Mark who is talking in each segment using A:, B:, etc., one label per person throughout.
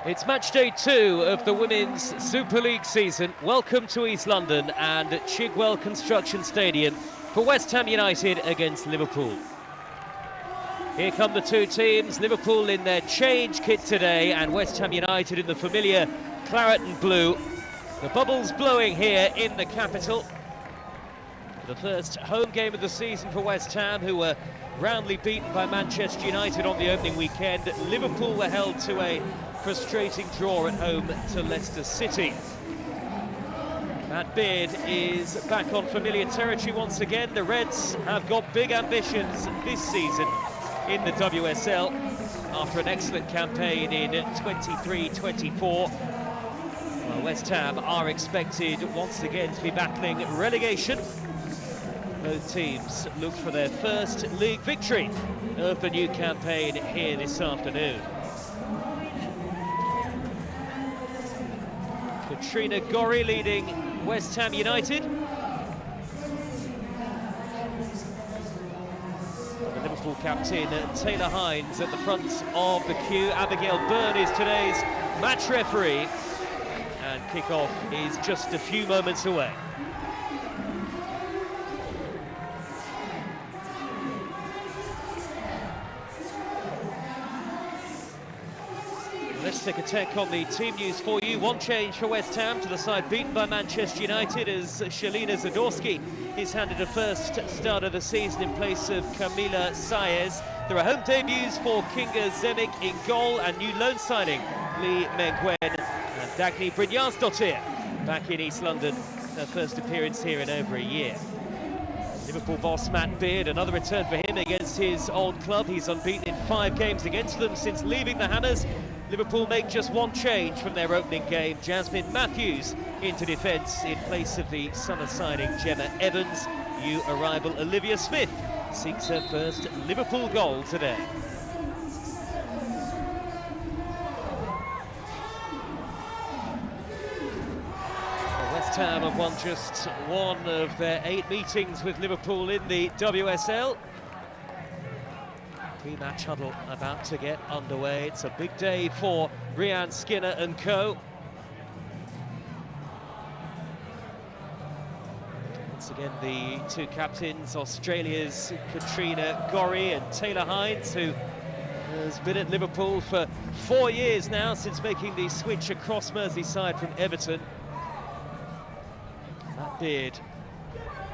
A: It's match day 2 of the Women's Super League season. Welcome to East London and Chigwell Construction Stadium for West Ham United against Liverpool. Here come the two teams, Liverpool in their change kit today and West Ham United in the familiar claret and blue. The bubbles blowing here in the capital. The first home game of the season for West Ham, who were roundly beaten by Manchester United on the opening weekend. Liverpool were held to a frustrating draw at home to Leicester City. Matt Beard is back on familiar territory once again. The Reds have got big ambitions this season in the WSL after an excellent campaign in 23-24. Well, West Ham are expected once again to be battling relegation. Both teams look for their first league victory of the new campaign here this afternoon. Katrina Gorry leading West Ham United. The Liverpool captain Taylor Hines at the front of the queue. Abigail Byrne is today's match referee, and kick-off is just a few moments away. Let's take a take on the team news for you. One change for West Ham to the side beaten by Manchester United as Shalina Zadorsky is handed a first start of the season in place of Camila Saez. There are home debuts for Kinga Zemek in goal and new loan signing Lee Mengwen and Dagny Brynjarsdottir back in East London. Their first appearance here in over a year. Liverpool boss Matt Beard, another return for him against his old club. He's unbeaten in 5 games against them since leaving the Hammers. Liverpool make just one change from their opening game. Jasmine Matthews into defence in place of the summer signing Gemma Evans. New arrival Olivia Smith seeks her first Liverpool goal today. West Ham have won just one of their 8 meetings with Liverpool in the WSL. Pre-match huddle about to get underway. It's a big day for Rianne Skinner and co. Once again, the two captains, Australia's Katrina Gorry and Taylor Hines, who has been at Liverpool for 4 years now since making the switch across Merseyside from Everton. Matt Beard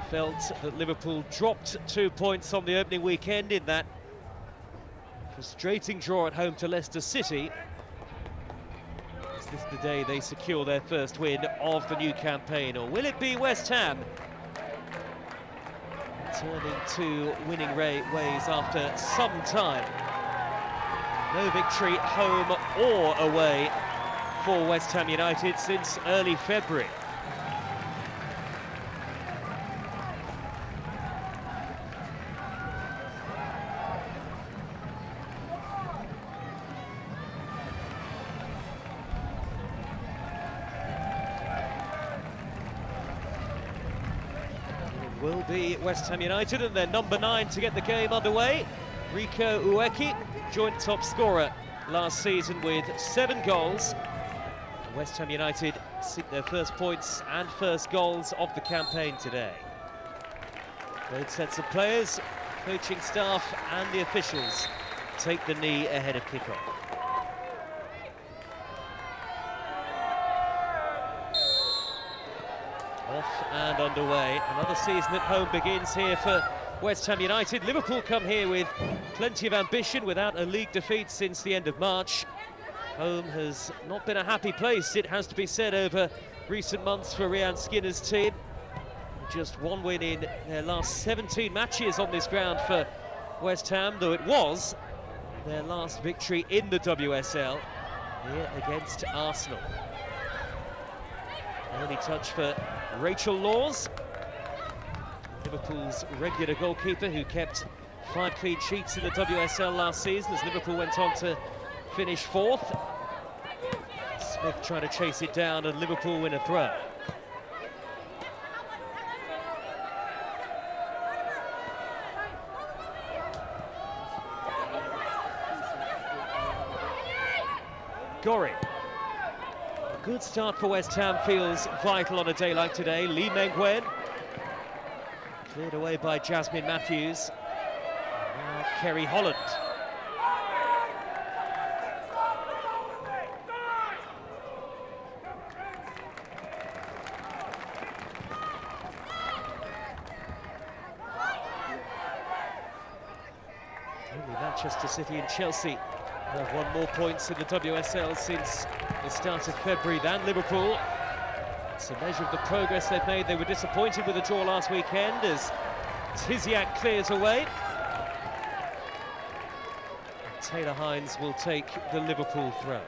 A: felt that Liverpool dropped 2 points on the opening weekend in that frustrating draw at home to Leicester City. Is this the day they secure their first win of the new campaign, or will it be West Ham turning to winning ways after some time? No victory home or away for West Ham United since early February. Will be West Ham United and their number 9 to get the game underway. Rico Ueki, joint top scorer last season with 7 goals. West Ham United seek their first points and first goals of the campaign today. Both sets of players, coaching staff and the officials take the knee ahead of kickoff. Off and underway. Another season at home begins here for West Ham United. Liverpool come here with plenty of ambition without a league defeat since the end of March. Home has not been a happy place, it has to be said, over recent months for Rianne Skinner's team. Just one win in their last 17 matches on this ground for West Ham, though it was their last victory in the WSL here against Arsenal. Early touch for Rachel Laws, Liverpool's regular goalkeeper, who kept 5 clean sheets in the WSL last season as Liverpool went on to finish 4th. Smith trying to chase it down and Liverpool win a throw. Gorry good start for West Ham feels vital on a day like today. Lee Meng-Wen cleared away by Jasmine Matthews. Now Kerry Holland. Only Manchester City and Chelsea have won more points in the WSL since the start of February than Liverpool. It's a measure of the progress they've made. They were disappointed with the draw last weekend as Tiziak clears away. Taylor Hines will take the Liverpool throw.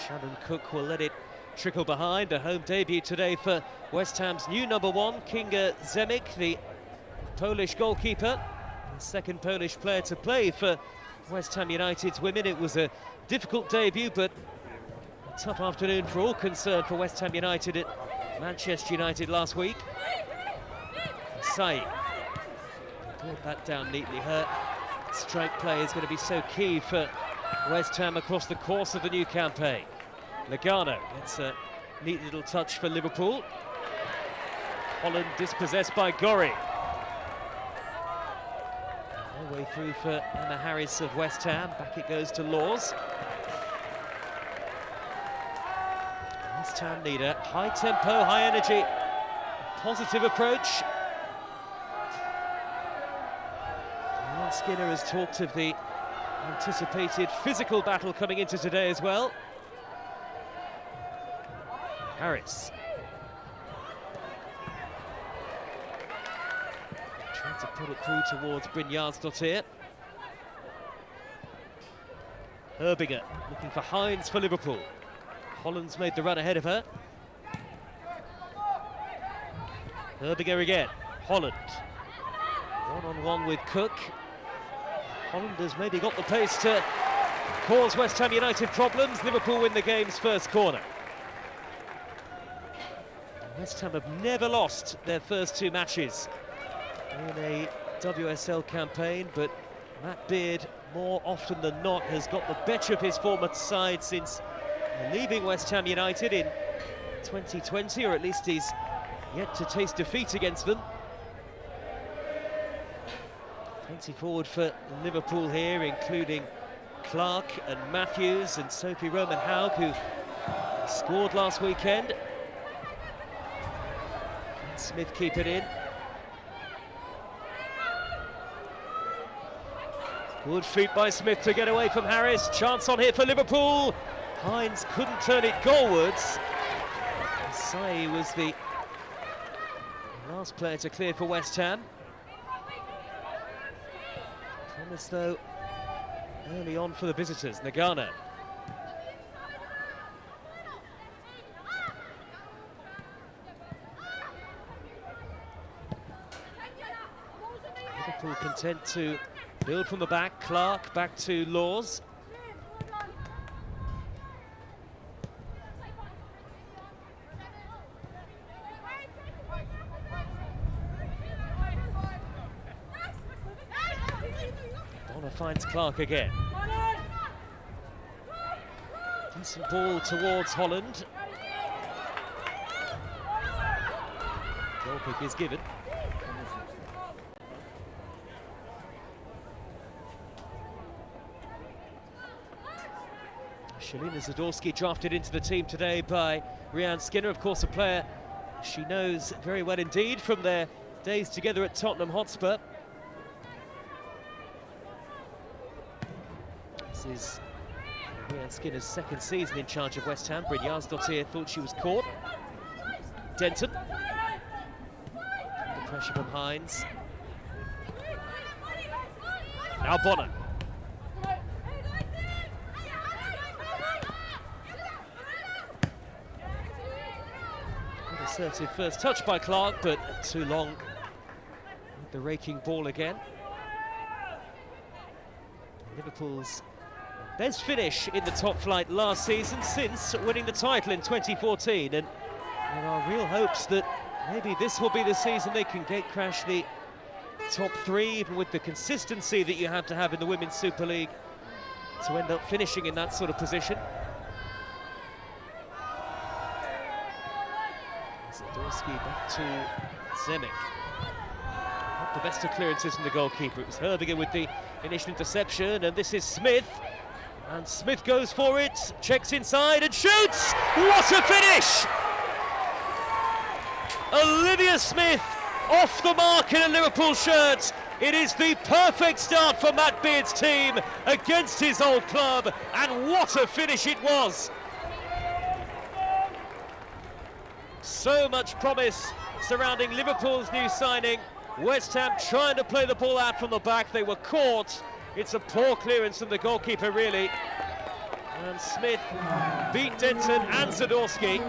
A: Shannon Cook will let it trickle behind. A home debut today for West Ham's new #1, Kinga Zemik, the Polish goalkeeper. The second Polish player to play for West Ham United's women. It was a difficult debut, but a tough afternoon for all concerned for West Ham United at Manchester United last week. Sai brought that down neatly. Her strike play is going to be so key for West Ham across the course of the new campaign. Lugano gets a neat little touch for Liverpool. Holland dispossessed by Gorry. No way through for Emma Harris of West Ham. Back it goes to Laws. West Ham need a high tempo, high energy, positive approach. And Skinner has talked of the anticipated physical battle coming into today as well. Harris. Trying to put it through towards Brynjarsdottir. Herbinger looking for Hines for Liverpool. Holland's made the run ahead of her. Herbinger again. Holland. One-on-one with Cook. Holland has maybe got the pace to cause West Ham United problems. Liverpool win the game's first corner. West Ham have never lost their first two matches in a WSL campaign, but Matt Beard, more often than not, has got the better of his former side since leaving West Ham United in 2020, or at least he's yet to taste defeat against them. Plenty forward for Liverpool here, including Clark and Matthews and Sophie Roman-Haug, who scored last weekend. Smith keep it in. Good feet by Smith to get away from Harris. Chance on here for Liverpool. Hines couldn't turn it goalwards. Sai was the last player to clear for West Ham. Promise though early on for the visitors. Nagano. Liverpool content to build from the back. Clark back to Laws. Bonner finds Clark again. Decent ball towards Holland. Goal kick is given. Shalina Zadorsky drafted into the team today by Rhian Skinner, of course a player she knows very well indeed from their days together at Tottenham Hotspur. This is Rhian Skinner's second season in charge of West Ham. Brynjarsdottir thought she was caught. Denton. The pressure from Hines. Now Bonner. Assertive first touch by Clark, but too long with the raking ball again. Liverpool's best finish in the top flight last season since winning the title in 2014, and there are real hopes that Maybe this will be the season they can gate-crash the top three, even with the consistency that you have to have in the Women's Super League, to end up finishing in that sort of position. Zadorsky back to Zemek. Not the best of clearances from the goalkeeper. It was Herbiger with the initial interception, and this is Smith. And Smith goes for it, checks inside and shoots! What a finish! Olivia Smith off the mark in a Liverpool shirt. It is the perfect start for Matt Beard's team against his old club, and what a finish it was! So much promise surrounding Liverpool's new signing. West Ham trying to play the ball out from the back. They were caught. It's a poor clearance from the goalkeeper, really. And Smith beat Denton and Zadorsky.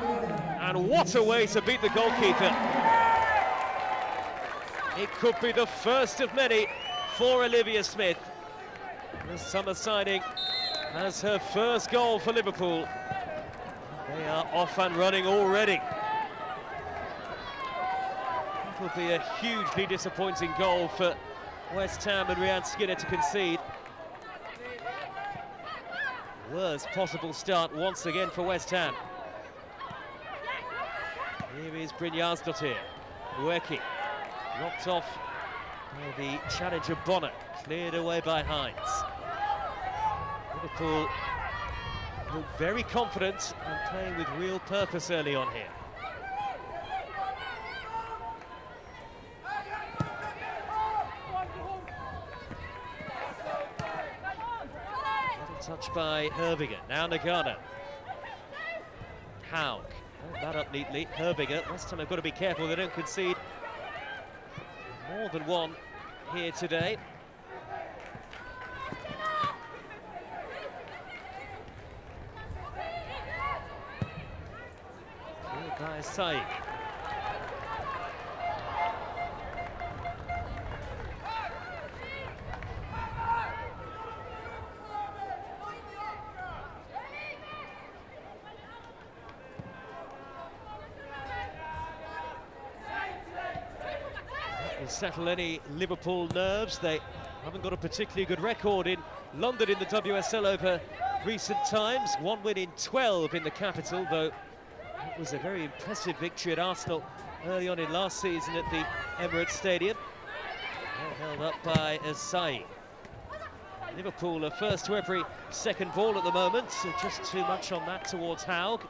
A: And what a way to beat the goalkeeper. It could be the first of many for Olivia Smith. The summer signing has her first goal for Liverpool. They are off and running already. It will be a hugely disappointing goal for West Ham and Rhian Skinner to concede. Worst possible start once again for West Ham. Here is Brynjarsdottir. Ueki knocked off by the challenger Bonner, cleared away by Hines. Liverpool look very confident and playing with real purpose early on here. Touch by Herbiger, now Nagano. Haug, held that up neatly. Herbiger, West Ham have got to be careful they don't concede more than one here today. Cleared by Saïd. Settle any Liverpool nerves. They haven't got a particularly good record in London in the WSL over recent times. One win in 12 in the capital, though it was a very impressive victory at Arsenal early on in last season at the Emirates Stadium. Well held up by Asai. Liverpool are first to every second ball at the moment, so just too much on that towards Haug.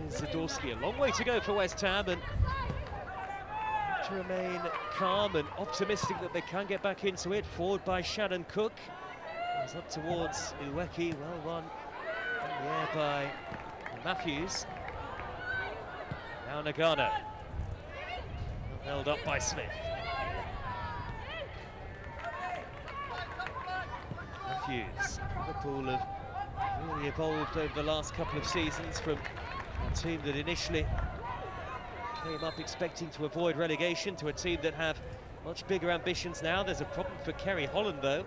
A: Zadorsky, a long way to go for West Ham, and to remain calm and optimistic that they can get back into it. Forward by Shannon Cook. It's up towards Ueki, well won in the air by Matthews. Now Nagano. Held up by Smith. Matthews. Liverpool have really evolved over the last couple of seasons from a team that initially came up expecting to avoid relegation to a team that have much bigger ambitions now. There's a problem for Kerry Holland, though.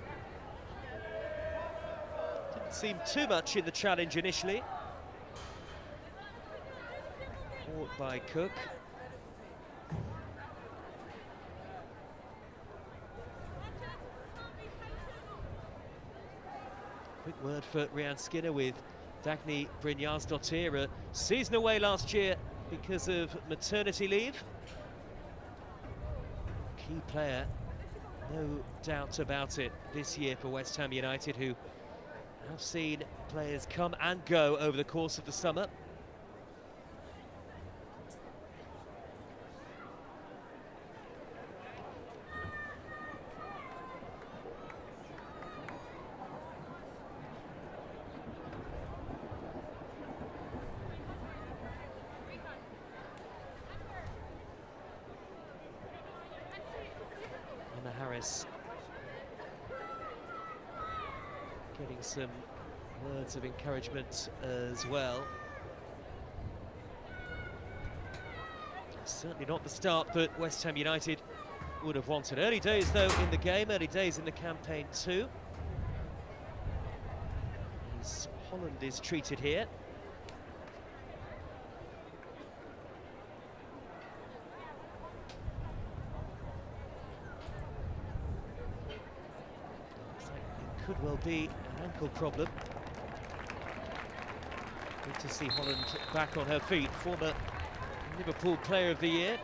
A: Didn't seem too much in the challenge initially. Caught by Cook. Quick word for Rhian Skinner with Dagny Brynjarsdottir, a season away last year because of maternity leave. Key player, no doubt about it, this year for West Ham United, who have seen players come and go over the course of the summer. Harris getting some words of encouragement as well. Certainly not the start that West Ham United would have wanted. Early days, though, in the game, early days in the campaign too. As Holland is treated here. Looks like it could well be an ankle problem. Good to see Holland back on her feet, former Liverpool Player of the Year.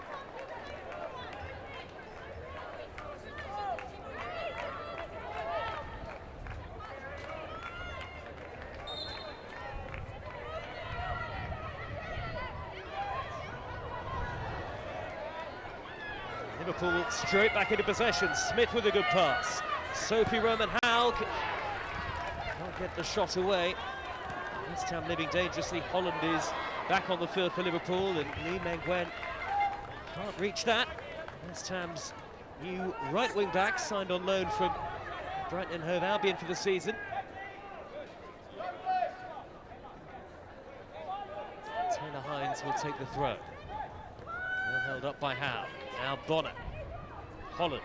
A: Liverpool straight back into possession. Smith with a good pass. Sophie Roman-Haug can't get the shot away. West Ham living dangerously. Holland is back on the field for Liverpool, and Lee Meng-Gwen can't reach that. West Ham's new right wing back signed on loan from Brighton and Hove Albion for the season. Taylor Hines will take the throw. Well held up by Howe. Now Bonner. Holland.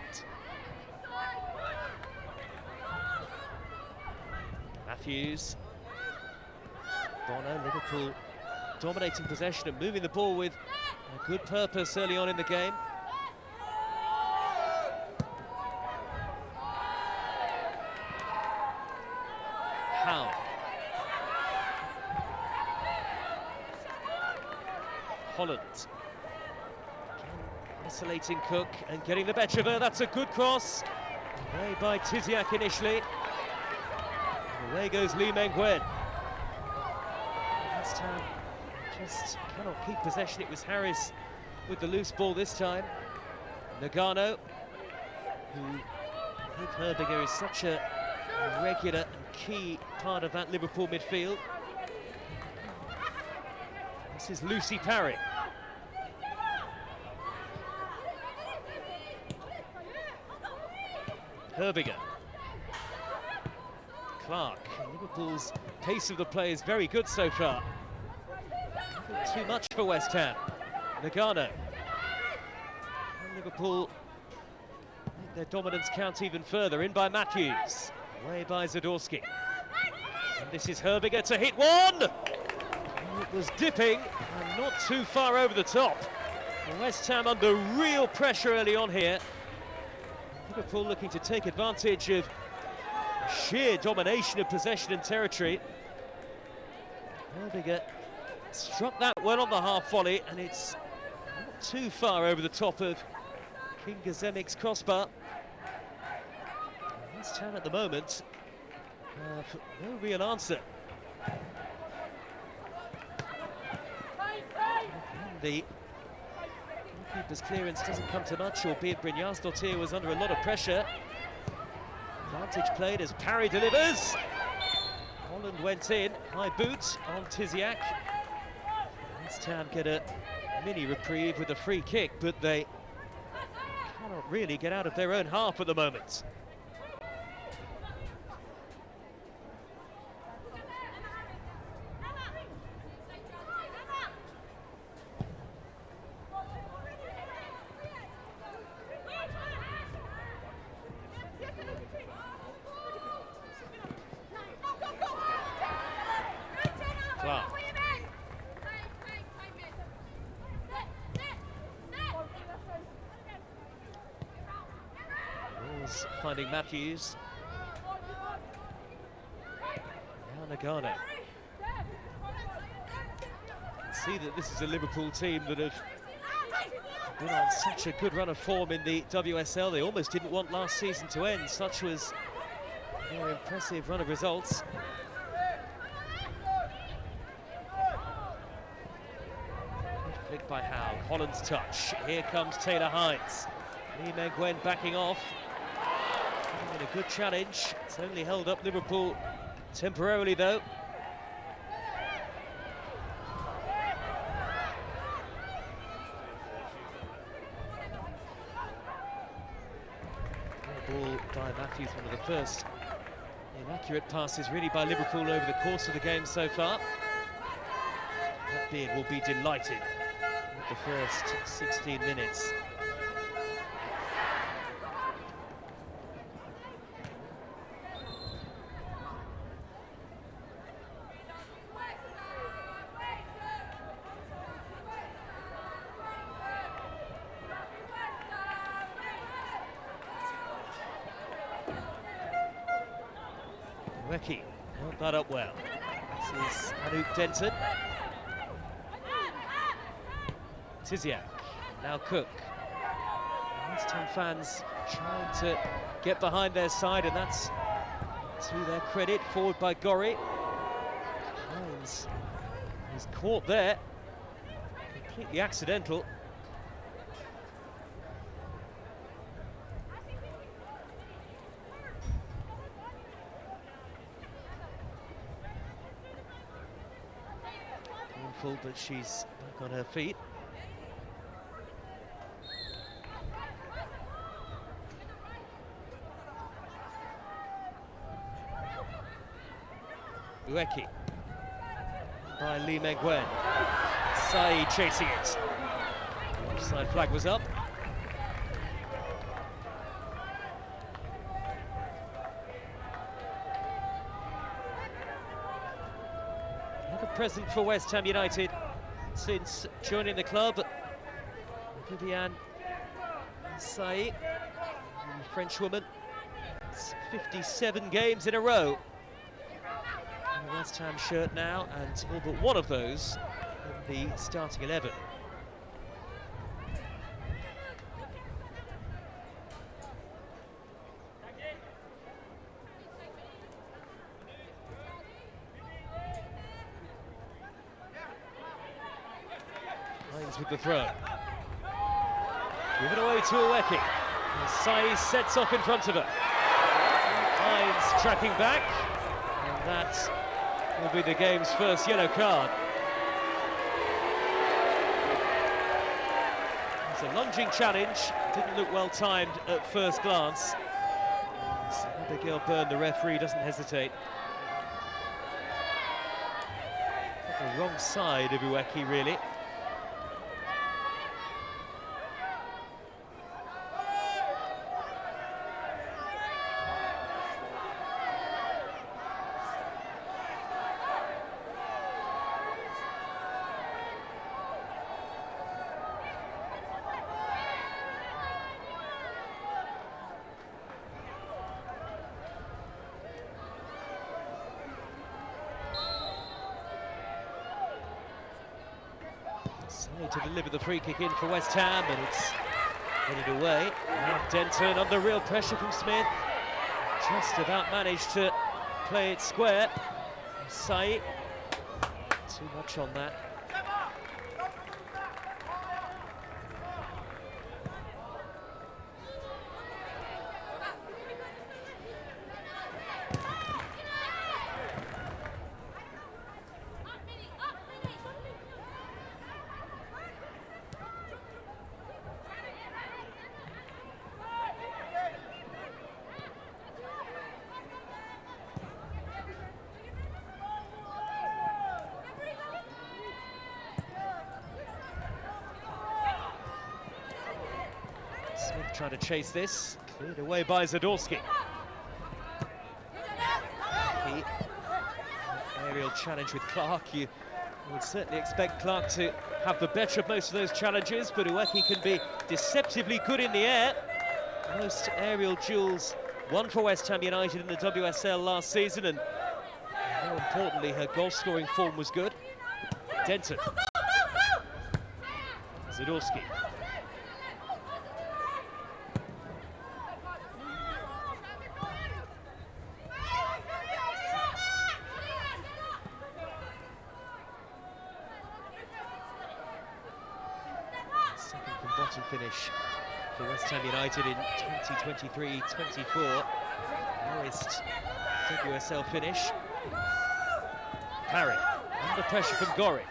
A: Matthews. Bonner, Liverpool dominating possession and moving the ball with a good purpose early on in the game. Howe. Holland. Isolating Cook and getting the better of her. That's a good cross. Away by Tiziak initially. And away goes Lee Meng-Gwen. West Ham just cannot keep possession. It was Harris with the loose ball this time. Nagano, who with Herbinger is such a regular and key part of that Liverpool midfield. This is Lucy Parry. Herbinger. Clark. Liverpool's pace of the play is very good so far. Not too much for West Ham. Nagano. And Liverpool make their dominance count even further. In by Matthews. Away by Zadorsky. And this is Herbinger to hit one! It was dipping and not too far over the top. And West Ham under real pressure early on here. Liverpool looking to take advantage of sheer domination of possession and territory. Herbinger struck that well on the half volley, and it's not too far over the top of Kinga Zemic's crossbar. West Ham at the moment have no real answer. And the keeper's clearance doesn't come to much, albeit Brynjarsdottir was under a lot of pressure. Advantage played as Parry delivers. Holland went in, high boot on Tiziak. West Ham get a mini reprieve with a free kick, but they cannot really get out of their own half at the moment. Clark. Ball's finding Matthews. Now Nagano. See that this is a Liverpool team that have been on such a good run of form in the WSL. They almost didn't want last season to end. Such was their impressive run of results. Flicked by Howe. Holland's touch. Here comes Taylor Hines. Lee Meng-Gwen backing off. Giving it a good challenge. It's only held up Liverpool temporarily though. Ball by Matthews, one of the first inaccurate passes really by Liverpool over the course of the game so far. That beard will be delighted the first 16 minutes. Wecky held that up well. This is Anouk Denton. Tiziak, now Cook. West Ham fans trying to get behind their side, and that's to their credit. Forward by Gorry. Hines is caught there. Completely accidental. Painful, but she's back on her feet. Ueki by Lee Megwen. Sai chasing it. Offside flag was up. Another present for West Ham United since joining the club. Viviane Sai, the French woman. It's 57 games in a row. West Ham shirt now, and all but one of those in the starting 11. Hines with the throw. Given away to Ueki. Sai sets off in front of her. Hines tracking back, and that's will be the game's first yellow card. It's a lunging challenge, didn't look well timed at first glance. Abigail Byrne, the referee, doesn't hesitate. The wrong side of Ueki, really. To deliver the free kick in for West Ham, and it's headed away. Now Denton under real pressure from Smith. Just about managed to play it square. Sai, too much on that. Smith trying to chase this, cleared away by Zadorsky. Aerial challenge with Clark. You would certainly expect Clark to have the better of most of those challenges, but Ueki can be deceptively good in the air. Most aerial duels won for West Ham United in the WSL last season, and more importantly, her goal-scoring form was good. Denton. Zadorsky. Second from bottom finish for West Ham United in 2023-24. Lowest WSL finish. Parry under pressure from Gorry.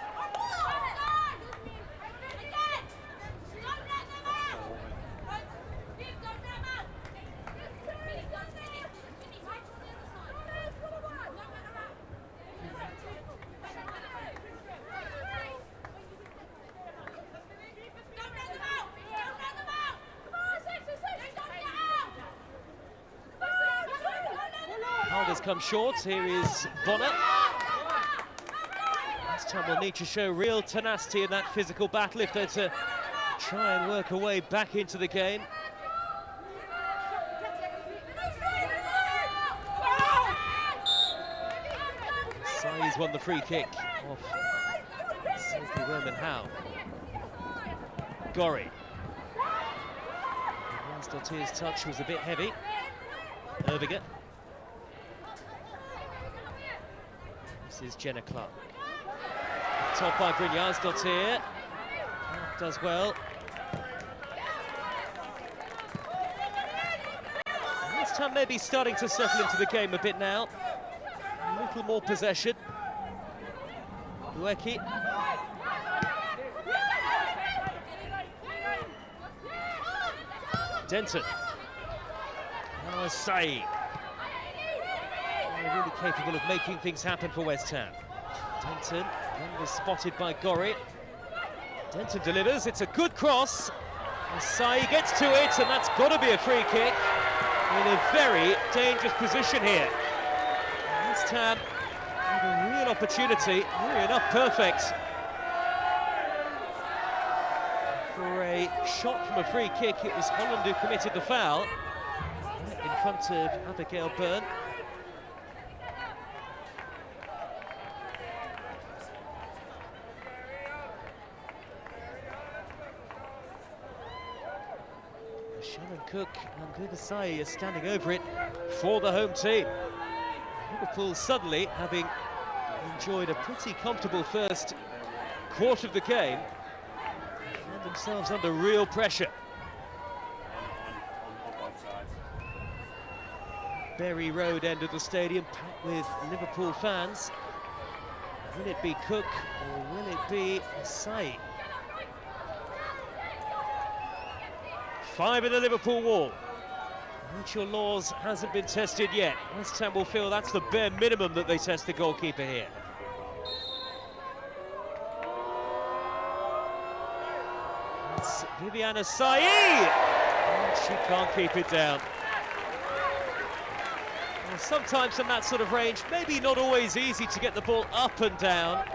A: come short. Here is Bonner. This time will need to show real tenacity in that physical battle if they're to try and work a way back into the game. Sai's won the free kick off Sophie Roman Howe. Gorry. Dottir's touch was a bit heavy. Erviger. This is Jenna Clark. Top by Brynjar's Dottir. Does well. This time maybe starting to settle into the game a bit now. A little more possession. Ueki. Denton. Now Sai. They're really capable of making things happen for West Ham. Denton then was spotted by Gorry. Denton delivers, it's a good cross. Sai gets to it, and that's got to be a free kick. In a very dangerous position here. West Ham with a real opportunity, nearly enough perfect. For a shot from a free kick, it was Holland who committed the foul in front of Abigail Byrne. Shannon Cook and Vivasai are standing over it for the home team. Liverpool suddenly, having enjoyed a pretty comfortable first quarter of the game, found themselves under real pressure. Berry Road end of the stadium packed with Liverpool fans. Will it be Cook or will it be Asai? 5 in the Liverpool wall. Mutual laws hasn't been tested yet. West Ham will feel that's the bare minimum that they test the goalkeeper here. It's Viviana Sai, and she can't keep it down. Well, sometimes from that sort of range, maybe not always easy to get the ball up and down,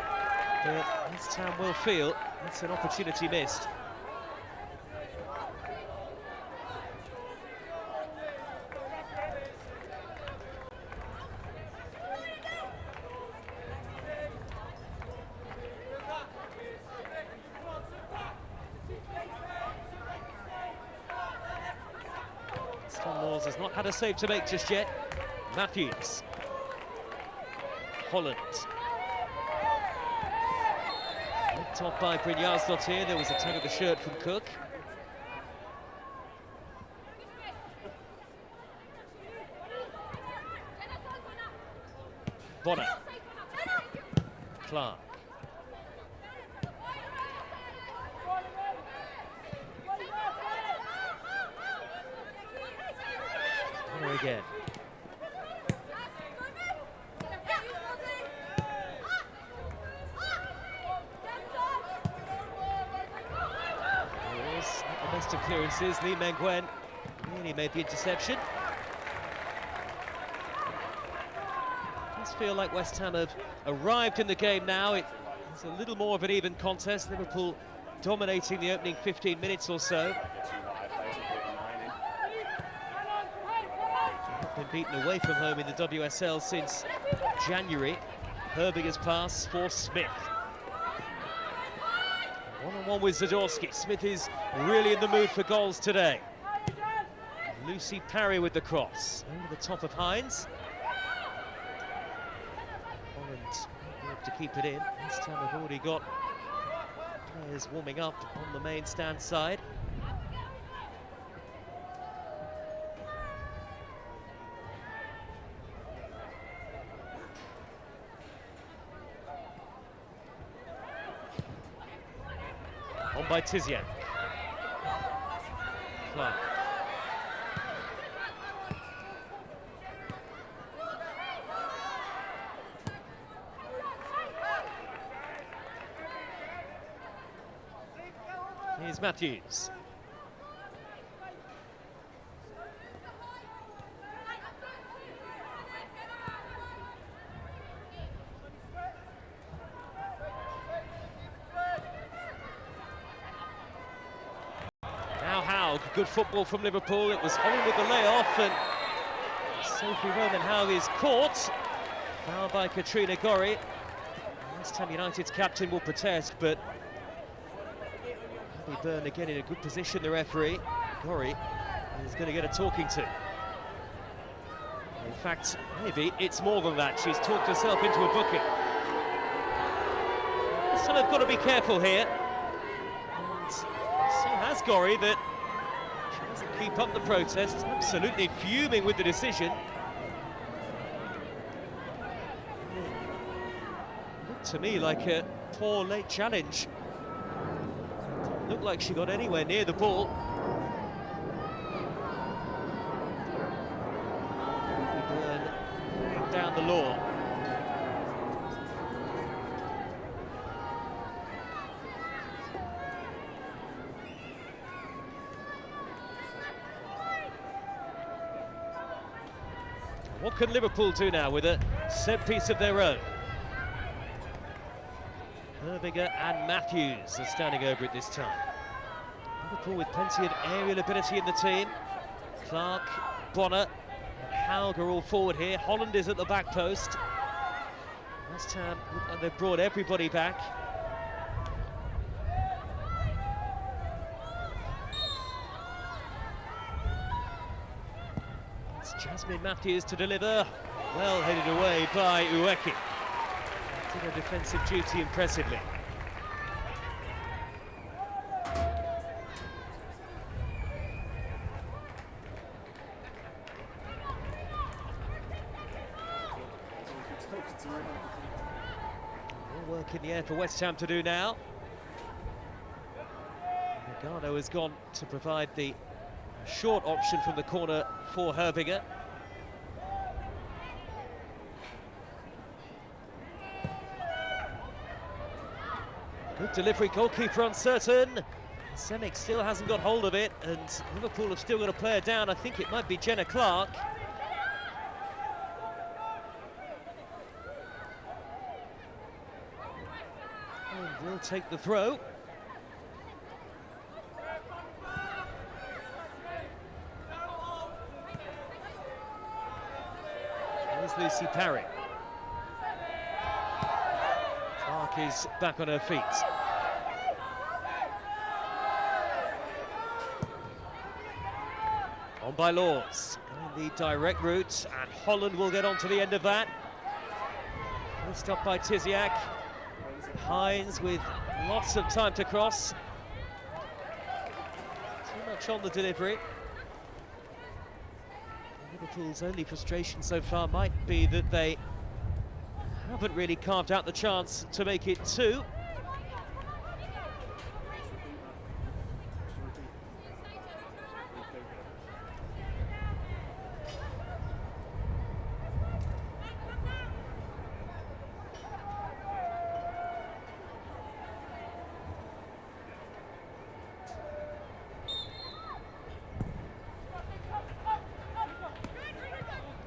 A: but West Ham will feel it's an opportunity missed. Laws has not had a save to make just yet. Matthews. Holland. Top by Brynjar's Dottir. There was a tug of the shirt from Cook. Bonner. Clark. Again. The best of clearances, Lee Mengwen really made the interception. It does feel like West Ham have arrived in the game now. It's a little more of an even contest. Liverpool dominating the opening 15 minutes or so. Been beaten away from home in the WSL since January. Erviger's pass for Smith. One-on-one with Zadorsky. Smith is really in the mood for goals today. Lucy Parry with the cross. Over the top of Hines. Holland able to keep it in. This time we've already got players warming up on the main stand side. On by Tiziak. Clark. Here's Matthews. dialogue. Good football from Liverpool. It was Holland with the layoff, and Sophie Roman-Howe is caught. Foul by Katrina Gorry. West Ham United's captain will protest, but Abby Byrne again in a good position, the referee. Gorry is going to get a talking to. In fact, maybe it's more than that. She's talked herself into a booking. So they've got to be careful here. And so has Gorry, that she doesn't keep up the protest. Absolutely fuming with the decision. Looked to me like a poor late challenge. Didn't look like she got anywhere near the ball. Byrne down the law. What can Liverpool do now with a set piece of their own? Herbiger and Matthews are standing over it this time. Liverpool with plenty of aerial ability in the team. Clark, Bonner and Haug are all forward here. Holland is at the back post. West Ham look like they've brought everybody back. Jasmine Matthews to deliver, well headed away by Ueki. Did her defensive duty impressively. More work in the air for West Ham to do now. Nagano has gone to provide the short option from the corner for Herbiger. Good delivery, goalkeeper uncertain. Semic still hasn't got hold of it, and Liverpool have still got a player down. I think it might be Jenna Clark. And will take the throw. There's Lucy Parry. Clark is back on her feet. On by Laws, going the direct route, and Holland will get on to the end of that. First up by Tiziak. Hines with lots of time to cross. Too much on the delivery. Liverpool's only frustration so far might be that they haven't really carved out the chance to make it two.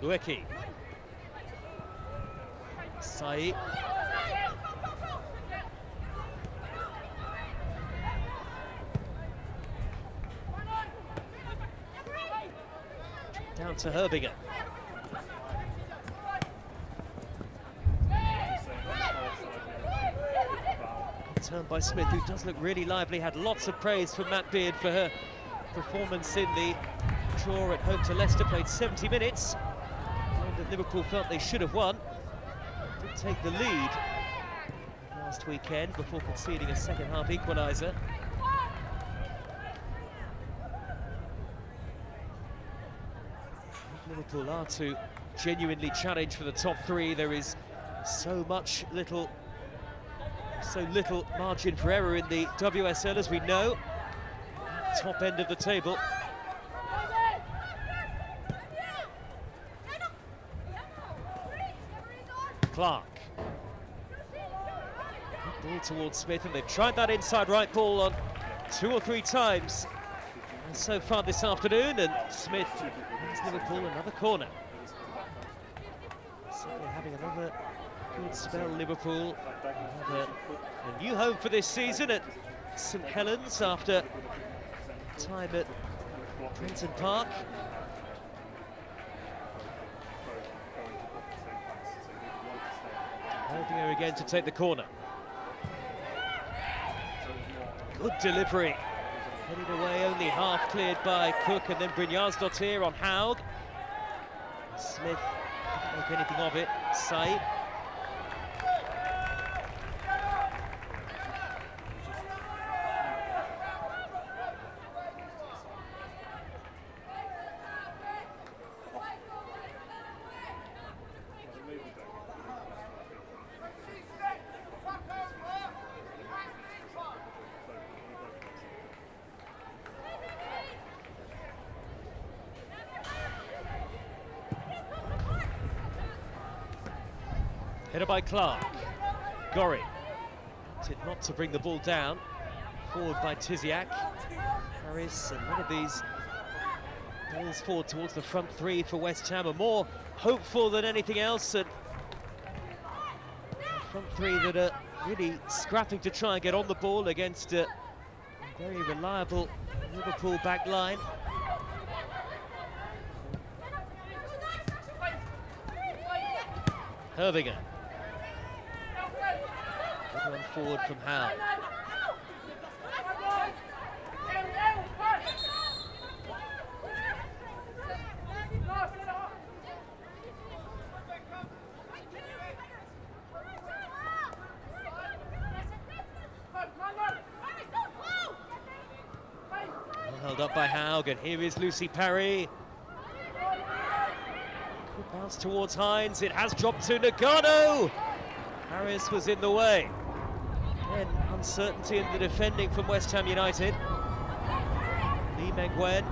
A: Ueki. Sai. Down to Herbiger. Turn by Smith, who does look really lively. Had lots of praise from Matt Beard for her performance in the draw at home to Leicester. Played 70 minutes. That Liverpool felt they should have won. Did take the lead last weekend before conceding a second-half equaliser. Liverpool are to genuinely challenge for the top three. There is so little margin for error in the WSL, as we know. Top end of the table. Clark. Ball towards Smith, and they've tried that inside right ball on 2 or 3 times so far this afternoon, and Smith gives Liverpool another corner. Certainly having another good spell, Liverpool. A new home for this season at St Helens after time at Princeton Park. Herbinger again to take the corner. Good delivery. Headed away, only half cleared by Cook, and then Brynjarsdottir on Haug. Smith didn't make anything of it. Saib. Header by Clark. Gorry. Did not to bring the ball down. Forward by Tiziak. Harris, and one of these balls forward towards the front three for West Ham are more hopeful than anything else. And front three that are really scrapping to try and get on the ball against a very reliable Liverpool back line. Herbinger. Good run forward from Howe. Held up by Haug, and here is Lucy Parry. Good bounce towards Hines, it has dropped to Nagano. Harris was in the way. Again, uncertainty in the defending from West Ham United. Lee Mengwen,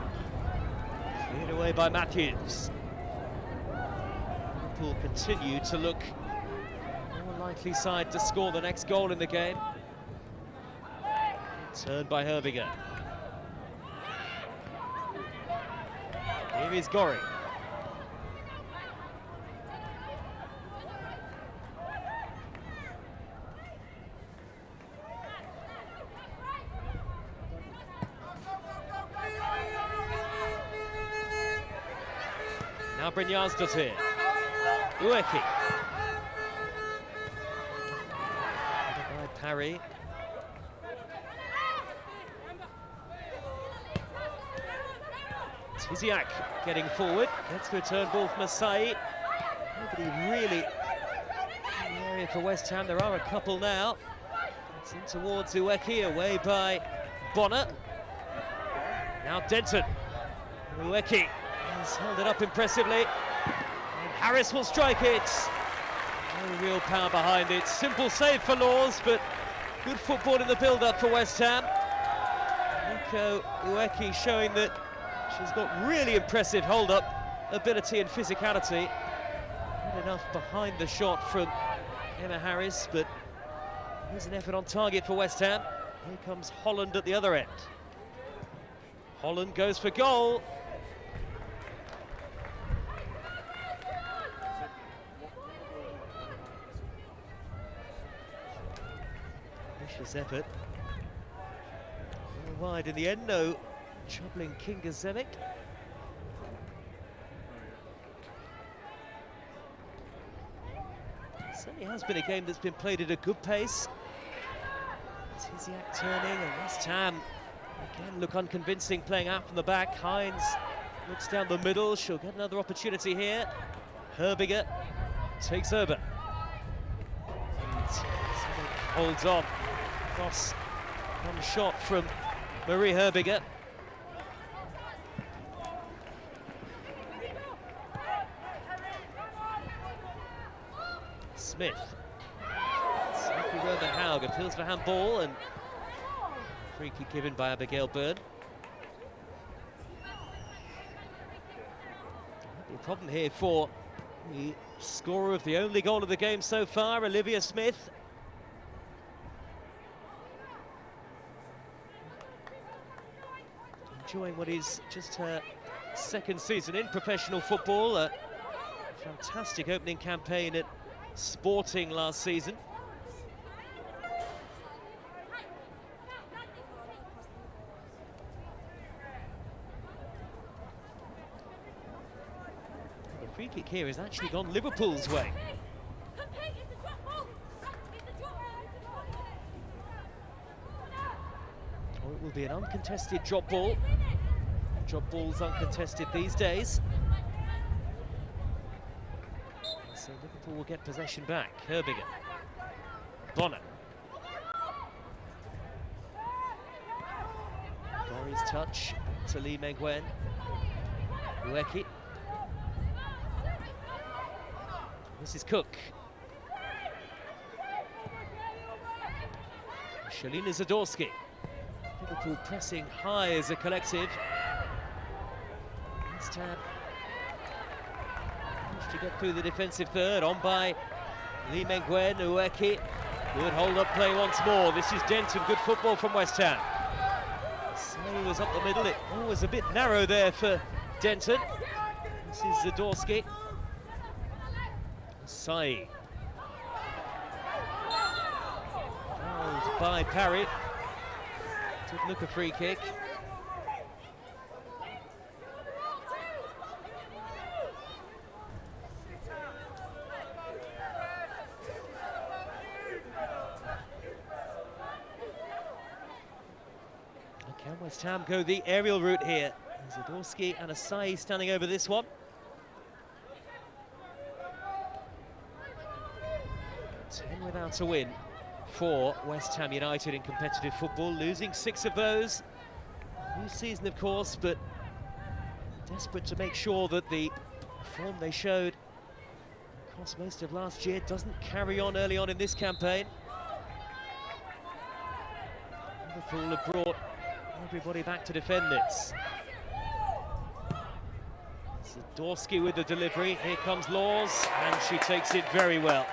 A: cleared away by Matthews. Liverpool continue to look more likely side to score the next goal in the game. Turned by Herbinger. Here is Gorry. Now Brynjarsdottir. Ueki. By Parry. Tiziak getting forward, gets the return ball from Asai. Nobody really in the area for West Ham. There are a couple now. It's in towards Ueki, away by Bonner. Now Denton. Ueki has held it up impressively. And Harris will strike it. No real power behind it. Simple save for Laws, but good football in the build-up for West Ham. Nico Ueki showing that she's got really impressive hold-up ability and physicality. Not enough behind the shot from Emma Harris, but here's an effort on target for West Ham. Here comes Holland at the other end. Holland goes for goal. Vicious effort. Wide in the end, no troubling Kinga Zemek. Certainly has been a game that's been played at a good pace. Tiziak turning, and West Ham again look unconvincing, playing out from the back. Hines looks down the middle, she'll get another opportunity here. Herbinger takes over. And Zemek holds on. Cross comes shot from Marie Herbinger. Smith. Sneaky Roman Haug appeals for handball, and free kick given by Abigail Byrne. Might be a problem here for the scorer of the only goal of the game so far, Olivia Smith. Enjoying what is just her second season in professional football. A fantastic opening campaign at Sporting last season. free kick here has actually gone Liverpool's way. Or it will be an uncontested drop ball. Drop balls uncontested these days. So Liverpool will get possession back. Herbiger. Bonner. Gori's touch to Lee Mengwen. Ueki. This is Cook. Shalina Zadorsky. Liverpool pressing high as a collective. West Ham managed to get through the defensive third, on by Lee Mengwen. Ueki. Good hold-up play once more. This is Denton. Good football from West Ham. Say was up the middle. It was a bit narrow there for Denton. This is Zadorsky. Sai. Fouled by Parry. Did look a free kick. Can West Ham go the aerial route here? Zadorsky and Asai standing over this one. 10 without a win for West Ham United in competitive football, losing 6 of those. New season, of course, but desperate to make sure that the form they showed across most of last year doesn't carry on early on in this campaign. Liverpool have brought everybody back to defend this. Zadorsky with the delivery. Here comes Laws, and she takes it very well.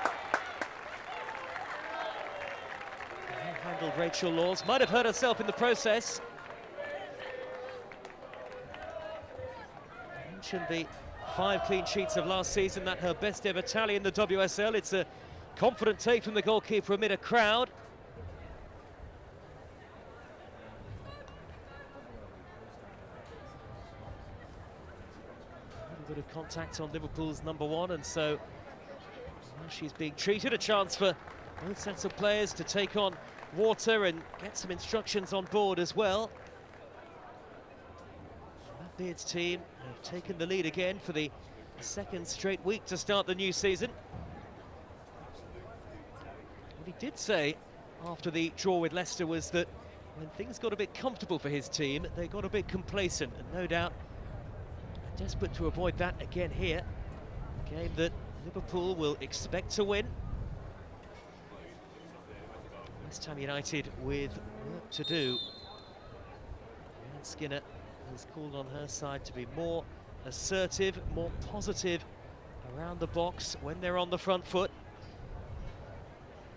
A: Handled Rachel Laws. Might have hurt herself in the process. I mentioned the 5 clean sheets of last season, that her best ever tally in the WSL. It's a confident take from the goalkeeper amid a crowd. A bit of contact on Liverpool's #1, and so well, she's being treated. A chance for both sets of players to take on water and get some instructions on board as well. Matt Beard's team have taken the lead again for the 2nd straight week to start the new season. What he did say after the draw with Leicester was that when things got a bit comfortable for his team, they got a bit complacent, and no doubt desperate to avoid that again here. A game that Liverpool will expect to win. West Ham United with work to do. And Skinner has called on her side to be more assertive, more positive around the box when they're on the front foot.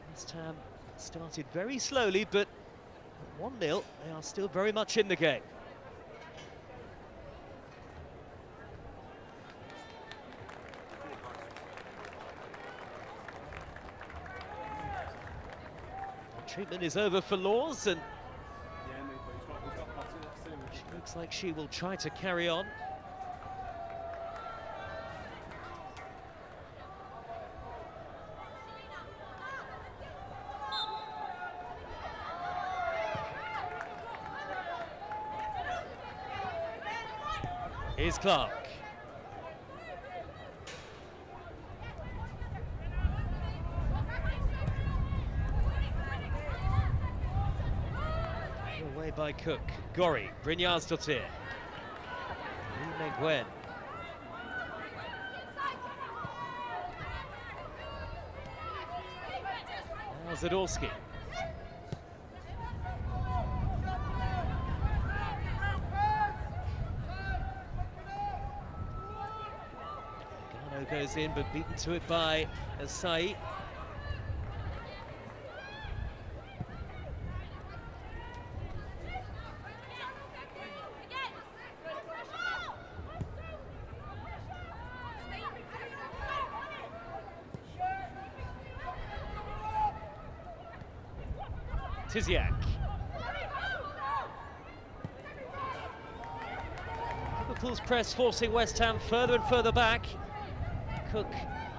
A: West Ham started very slowly, but at 1-0, they are still very much in the game. Treatment is over for Laws, and she looks like she will try to carry on. Here's Clark. Away by Cook. Gori, Brynjarsdottir. Lee Mengwen. Now Zadorsky. Gano goes in, but beaten to it by Asai. Tiziak. Liverpool's press forcing West Ham further and further back. Cook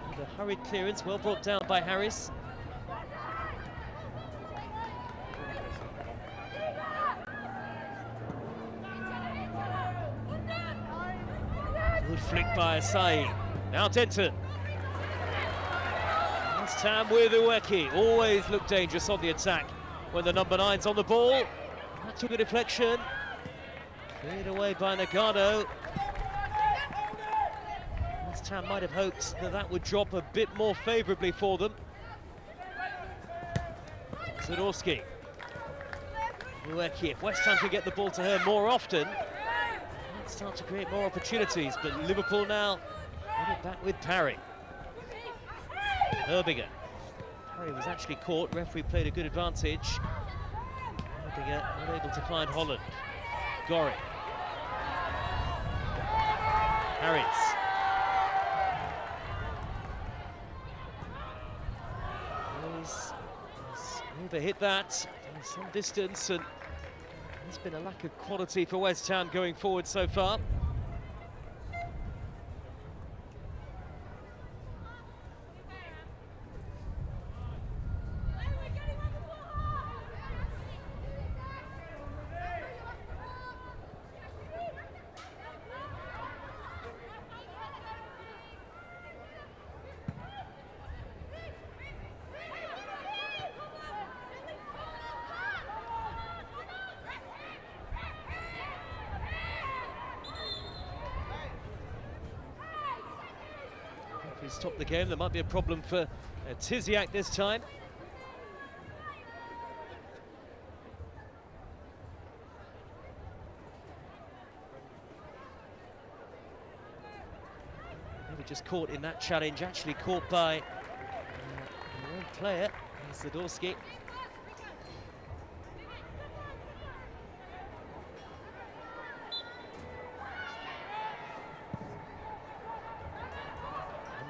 A: with a hurried clearance, well brought down by Harris. Good flick by Asai. Now Denton. West Ham with Ueki. Always look dangerous on the attack when the number 9's on the ball. That took a deflection. Cleared away by Nagano. West Ham might have hoped that that would drop a bit more favourably for them. Zadorski. Ueki. If West Ham can get the ball to her more often, might start to create more opportunities. But Liverpool now get it back with Parry. Herbinger. Parry was actually caught. Referee played a good advantage. Herbinger not able to find Holland. Gorry. Harris. He's overhit that from some distance, and there's been a lack of quality for West Ham going forward so far. He's stopped the game. There might be a problem for Tiziak this time. Maybe just caught in that challenge, actually caught by the wrong player. Here's Zadorski.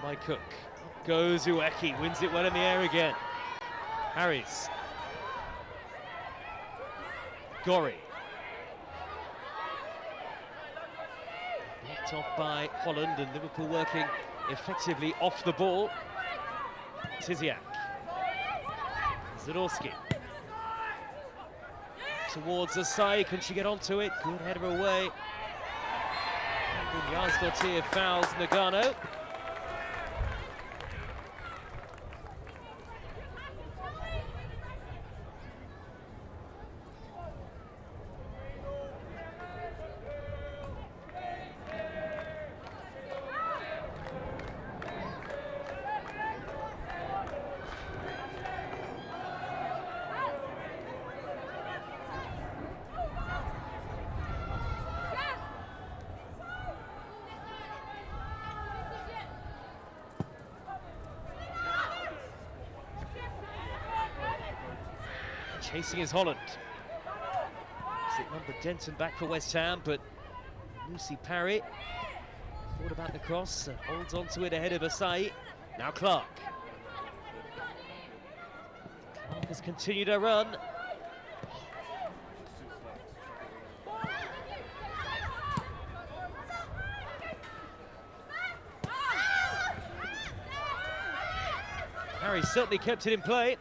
A: By Cook. Up goes Ueki, wins it well in the air again. Harris. Gorry. Blocked off by Holland, and Liverpool working effectively off the ball. Tiziak. Zadorski. Towards Asai, can she get onto it? Good header away. Yazdottir fouls Nagano. Chasing is Holland. Exit number Denton back for West Ham, but Lucy Parry thought about the cross, holds on to it ahead of Asai. Now Clark. Clark has continued her run. Parry certainly kept it in play.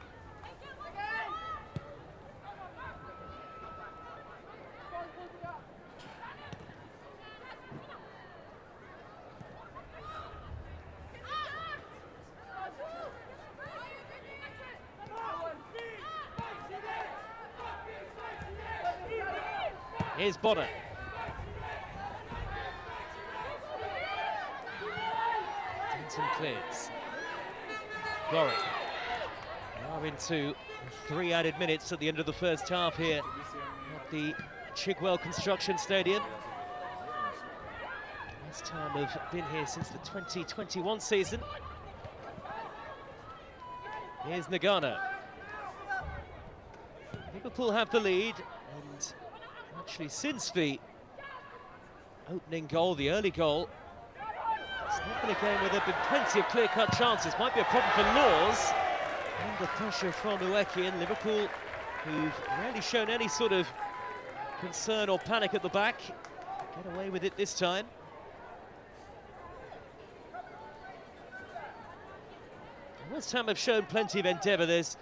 A: Here's Bonner. Denton clears. Gorry. Now into 3 added minutes at the end of the first half here at the Chigwell Construction Stadium. West Ham have been here since the 2021 season. Here's Nagano. Liverpool have the lead, and actually since the opening goal, the early goal, it's not been a game where there have been plenty of clear-cut chances. Might be a problem for Laws. Under pressure from Ueki, and Liverpool, who've rarely shown any sort of concern or panic at the back, get away with it this time. West Ham have shown plenty of endeavour, there's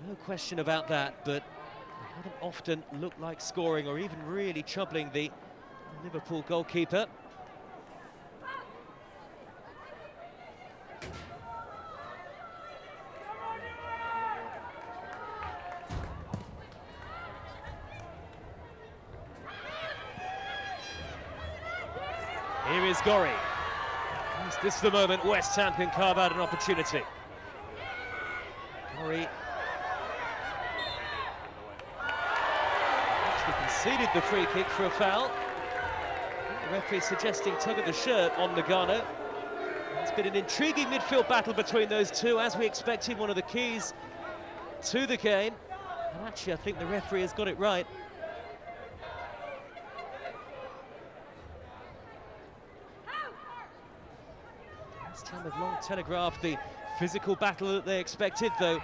A: no question about that, but they haven't often looked like scoring or even really troubling the Liverpool goalkeeper. Here is Gorry. This is the moment West Ham can carve out an opportunity. Gorry actually conceded the free kick for a foul. The referee suggesting tug of the shirt on Nagano. It's been an intriguing midfield battle between those two, as we expected, one of the keys to the game. And actually, I think the referee has got it right. West Ham have long telegraphed the physical battle that they expected, though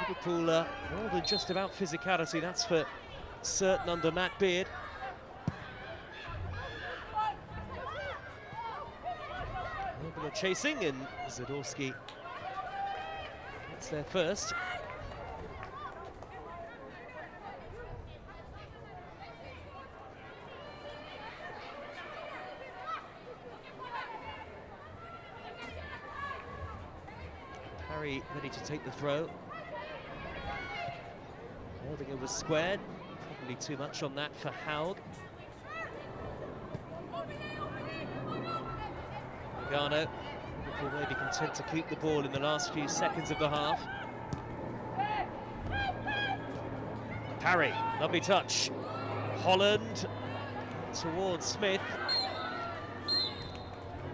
A: Liverpool more than just about physicality, that's for certain under Matt Beard. Liverpool are chasing, and Zadorsky gets there first. Parry ready to take the throw. Holding was squared, probably too much on that for Haug. Nagano, Liverpool may be content to keep the ball in the last few seconds of the half. Parry, lovely touch. Holland towards Smith.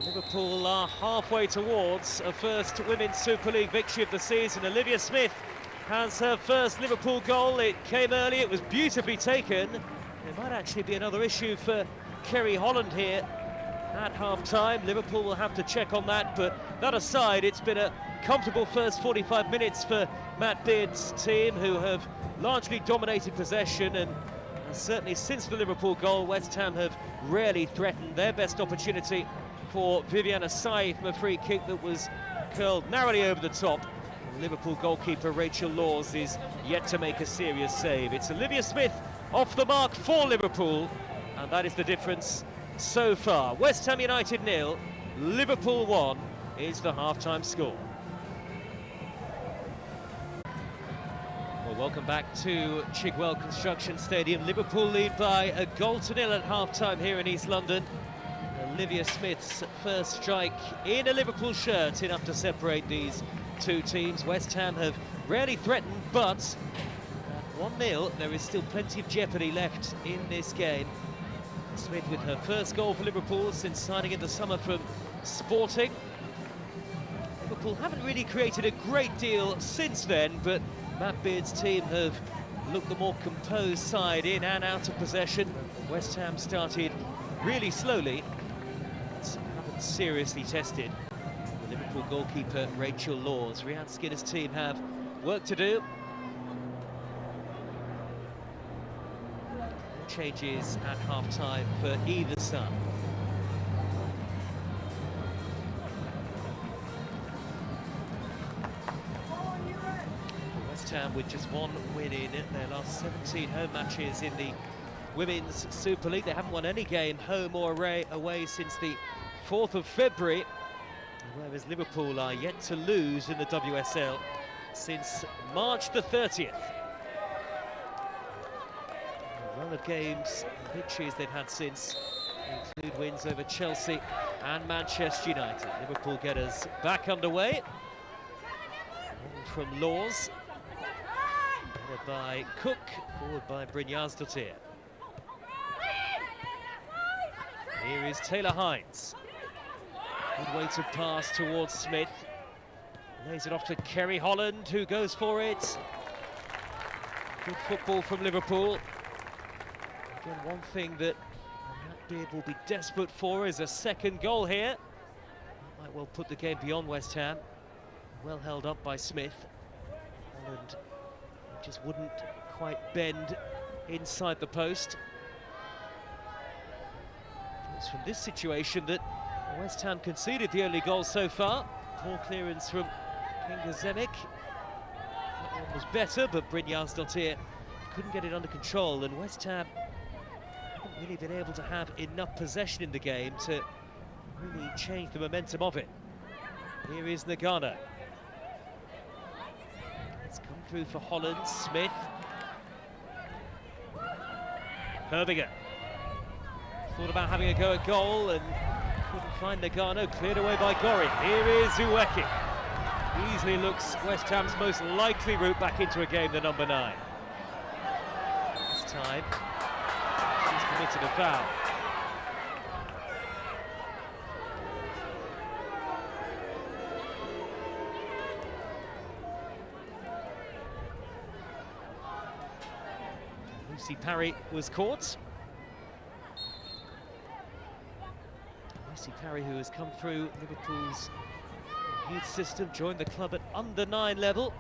A: Liverpool are halfway towards a first Women's Super League victory of the season. Olivia Smith has her first Liverpool goal. It came early, it was beautifully taken. There might actually be another issue for Kerry Holland here at half-time. Liverpool will have to check on that, but that aside, it's been a comfortable first 45 minutes for Matt Beard's team, who have largely dominated possession, and certainly since the Liverpool goal, West Ham have rarely threatened. Their best opportunity for Viviana Sai from a free kick that was curled narrowly over the top. Liverpool goalkeeper Rachel Laws is yet to make a serious save. It's Olivia Smith off the mark for Liverpool, and that is the difference so far. West Ham United 0, Liverpool 1 is the half-time score. Well, welcome back to Chigwell Construction Stadium. Liverpool lead by 1-0 at half-time here in East London. Olivia Smith's first strike in a Liverpool shirt, enough to separate these two teams. West Ham have rarely threatened, but at 1-0 there is still plenty of jeopardy left in this game. Smith with her first goal for Liverpool since signing in the summer from Sporting. Liverpool haven't really created a great deal since then, but Matt Beard's team have looked the more composed side in and out of possession. West Ham started really slowly, haven't seriously tested the Liverpool goalkeeper Rachel Laws. Rhian Skinner's team have work to do. Changes at half-time for either side. West Ham with just one win in their last 17 home matches in the Women's Super League. They haven't won any game home or away since the 4th of February, whereas Liverpool are yet to lose in the WSL since March the 30th. A run of games and victories they've had since include wins over Chelsea and Manchester United. Liverpool get us back underway. From Laws, headed by Cook, forward by Brynjarsdottir. Here is Taylor Hines. Good weighted pass towards Smith. Lays it off to Kerry Holland, who goes for it. Good football from Liverpool. Again, one thing that Matt Beard will be desperate for is a second goal here. That might well put the game beyond West Ham. Well held up by Smith. Holland just wouldn't quite bend inside the post. It's from this situation that West Ham conceded the only goal so far. Poor clearance from Zemek. That one was better, but Brynjarsdottir couldn't get it under control, and West Ham haven't really been able to have enough possession in the game to really change the momentum of it. Here is Nagano. It's come through for Holland. Smith. Herbiger. Thought about having a go at goal and couldn't find Nagano. Cleared away by Gorin. Here is Uweki. Easily looks West Ham's most likely route back into a game, the number 9. This time, he's committed a foul. Lucy Parry was caught. Lucy Parry, who has come through Liverpool's youth system, joined the club at under 9 level.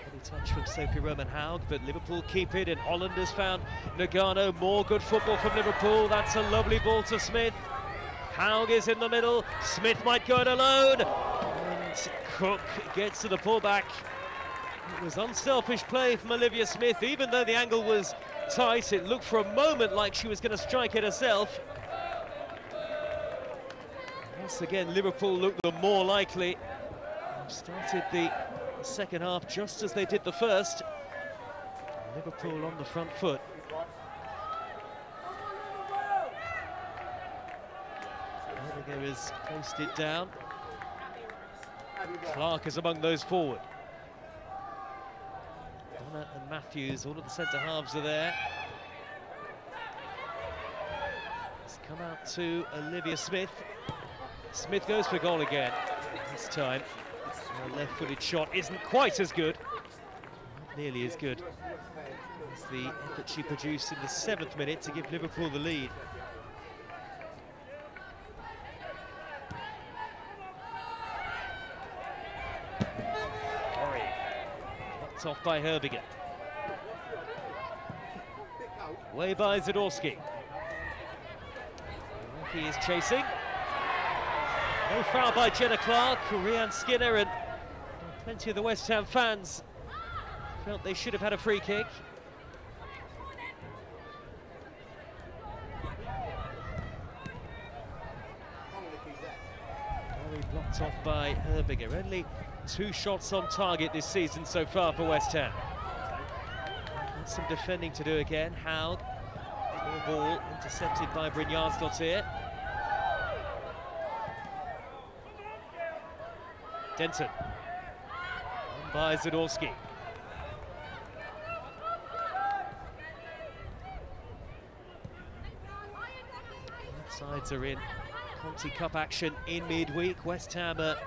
A: Heavy touch from Sophie Roman-Haug, but Liverpool keep it, and Holland has found Nagano. More good football from Liverpool. That's a lovely ball to Smith. Haug is in the middle. Smith might go it alone. And Cook gets to the pullback. It was unselfish play from Olivia Smith, even though the angle was tight. It looked for a moment like she was going to strike it herself. Once again, Liverpool looked the more likely. Started the second half just as they did the first. Liverpool on the front foot. Herbiger has placed it down. Clark is among those forward. Bonner and Matthews, all of the centre halves are there. It's come out to Olivia Smith. Smith goes for goal again. This time, her left-footed shot isn't quite as good. Not nearly as good as the effort she produced in the 7th minute to give Liverpool the lead. Off by Herbiger. Away by Zadorsky. He is chasing. No foul by Jenna Clark. Rianne Skinner, and plenty of the West Ham fans felt they should have had a free kick. Very blocked off by Herbiger. Only 2 shots on target this season so far for West Ham. And some defending to do again. Haug, ball intercepted by Brynjarsdottir. Denton, on by Zadorsky. Both sides are in Conti Cup action in midweek. West Ham are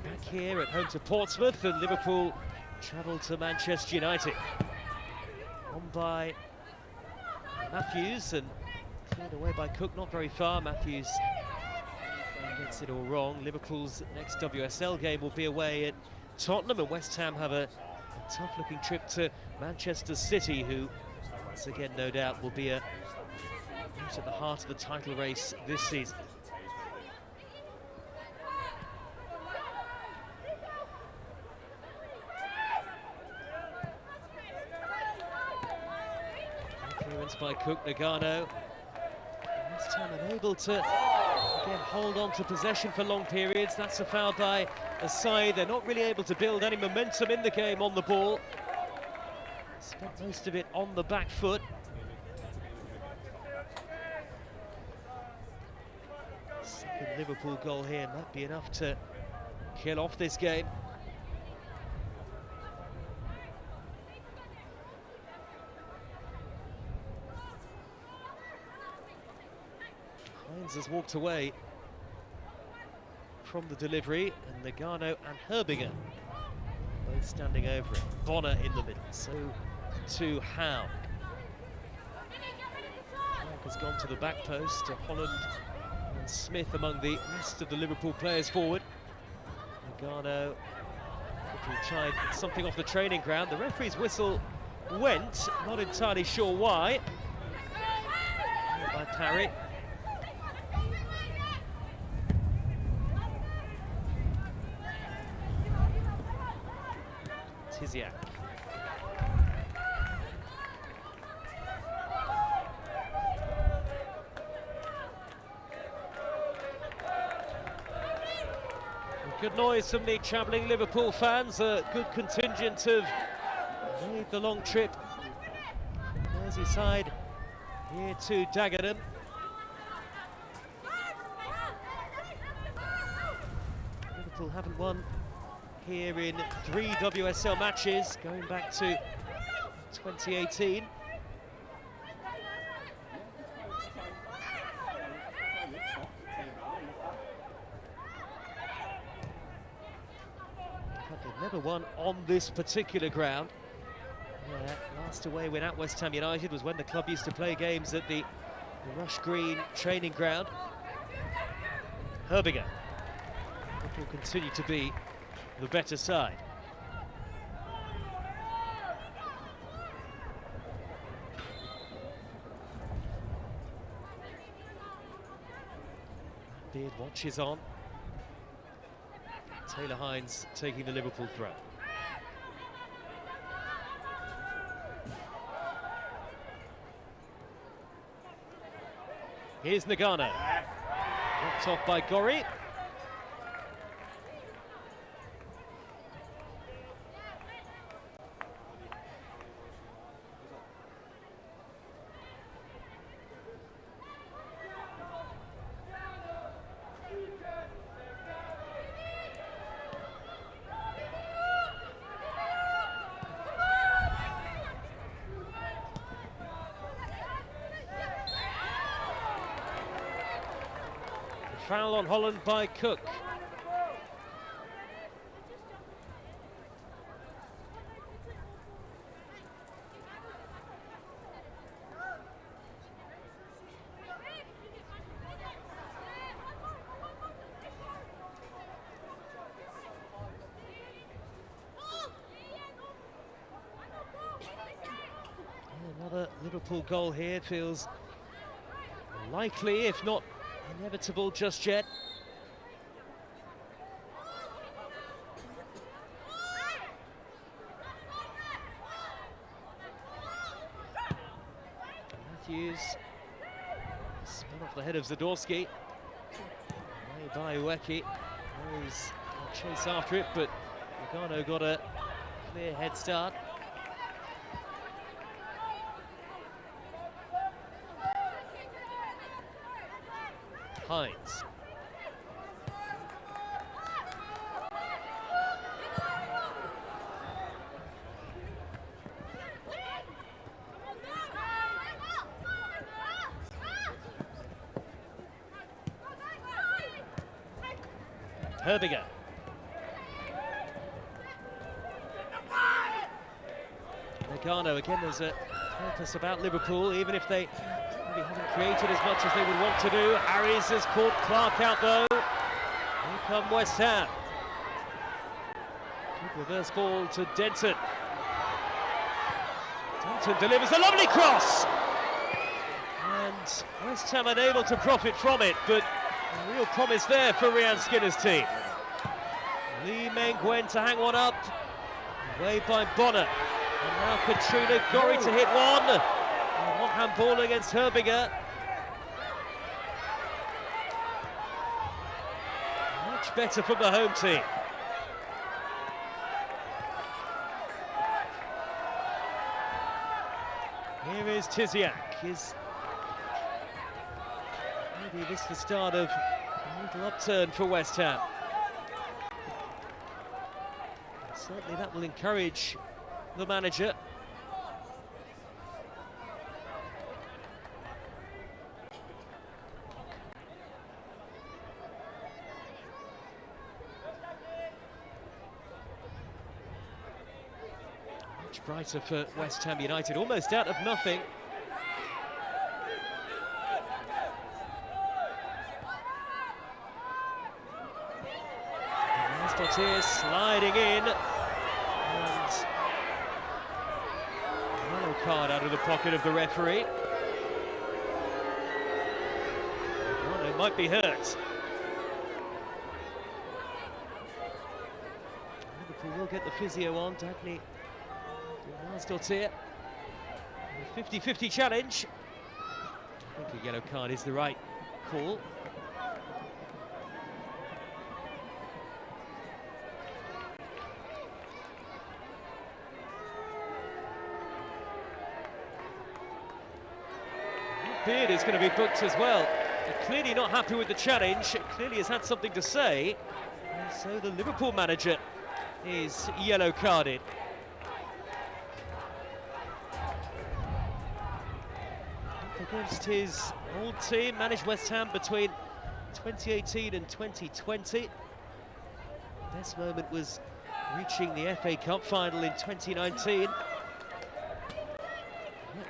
A: back here at home to Portsmouth, and Liverpool travel to Manchester United. On by Matthews and cleared away by Cook, not very far. Matthews gets it all wrong. Liverpool's next WSL game will be away at Tottenham, and West Ham have a tough-looking trip to Manchester City, who, once again, no doubt, will be right at the heart of the title race this season. Clearance by Cook. Nagano. West Ham unable to again hold on to possession for long periods. That's a foul by Asai. They're not really able to build any momentum in the game on the ball. Spent most of it on the back foot. Second Liverpool goal here might be enough to kill off this game. Hines has walked away from the delivery, and Nagano and Herbiger both standing over it. Bonner in the middle, so to Howe. Clark has gone to the back post, to Holland and Smith among the rest of the Liverpool players forward. Nagano will try and get something off the training ground. The referee's whistle went, not entirely sure why. By Parry. Tiziak. Good noise from the travelling Liverpool fans. A good contingent have made the long trip. Merseyside here to Dagenham. Liverpool haven't won here in 3 WSL matches, going back to 2018. They've never won on this particular ground. Last away win at West Ham United was when the club used to play games at the Rush Green training ground. Herbiger will continue to be the better side. Beard watches on. Taylor Hines taking the Liverpool throw. Here's Nagano. Knocked off by Gori. Foul on Holland by Cook. Another Liverpool goal here feels likely, if not inevitable just yet. Matthews spun off the head of Zadorsky. Away by Ueki. He's chase after it, but Nagano got a clear head start. Hines. Herbiger. Nagano, again, there's a purpose about Liverpool, even if they maybe haven't created as much as they would want to do. Harris has caught Clark out though. Here come West Ham. Good reverse ball to Denton. Denton delivers a lovely cross. And West Ham unable to profit from it, but a real promise there for Ryan Skinner's team. Lee Meng-Gwen to hang one up. Away by Bonner. And now Katrina Gori to hit one. One hand ball against Herbiger. Much better from the home team. Here is Tiziak. Is maybe this the start of a little upturn for West Ham? Certainly that will encourage the manager. Much brighter for West Ham United, almost out of nothing. Here sliding in, and yellow card out of the pocket of the referee. Well, they might be hurt. Liverpool will get the physio on, Dagny Dottir. 50-50 challenge. I think a yellow card is the right call. Beard is going to be booked as well. Clearly not happy with the challenge, clearly has had something to say. And so the Liverpool manager is yellow carded. Against his old team, managed West Ham between 2018 and 2020. Best moment was reaching the FA Cup final in 2019.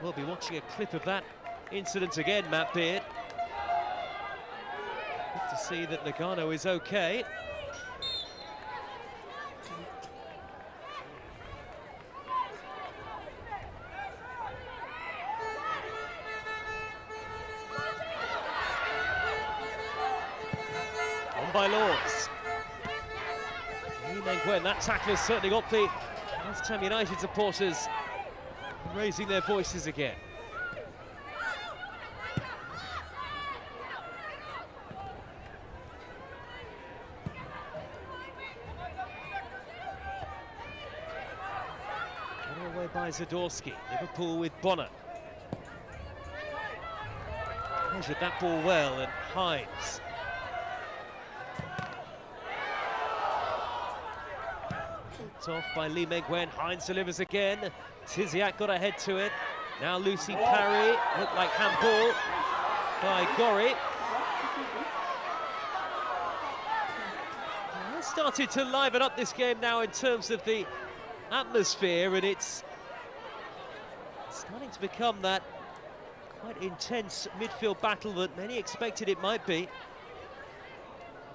A: We'll be watching a clip of that incident again, Matt Beard. Good to see that Nagano is okay. By Lords. That tackle has certainly got the West Ham United supporters raising their voices again. Away by Zadorsky. Liverpool with Bonner. Measured that ball well, and Hines. Off by Lee Meng-Wen. Hines delivers again. Tiziak got ahead to it. Now Lucy Parry. Looked like handball by Gorry. Started to liven up this game now in terms of the atmosphere, and it's starting to become that quite intense midfield battle that many expected it might be.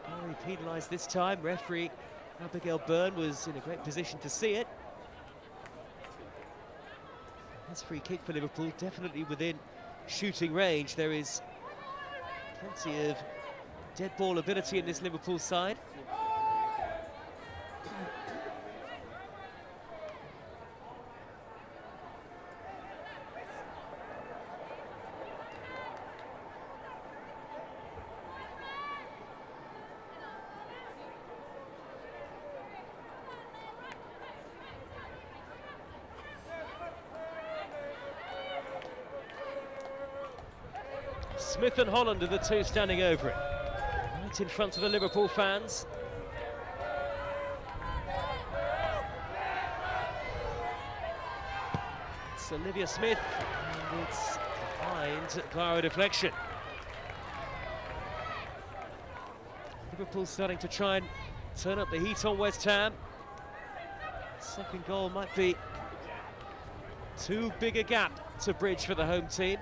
A: Gorry penalised this time. Referee Abigail Byrne was in a great position to see it. This free kick for Liverpool, definitely within shooting range. There is plenty of dead ball ability in this Liverpool side. Smith and Holland are the two standing over it, right in front of the Liverpool fans. It's Olivia Smith, and it's behind via a deflection. Liverpool starting to try and turn up the heat on West Ham. Second goal might be too big a gap to bridge for the home team.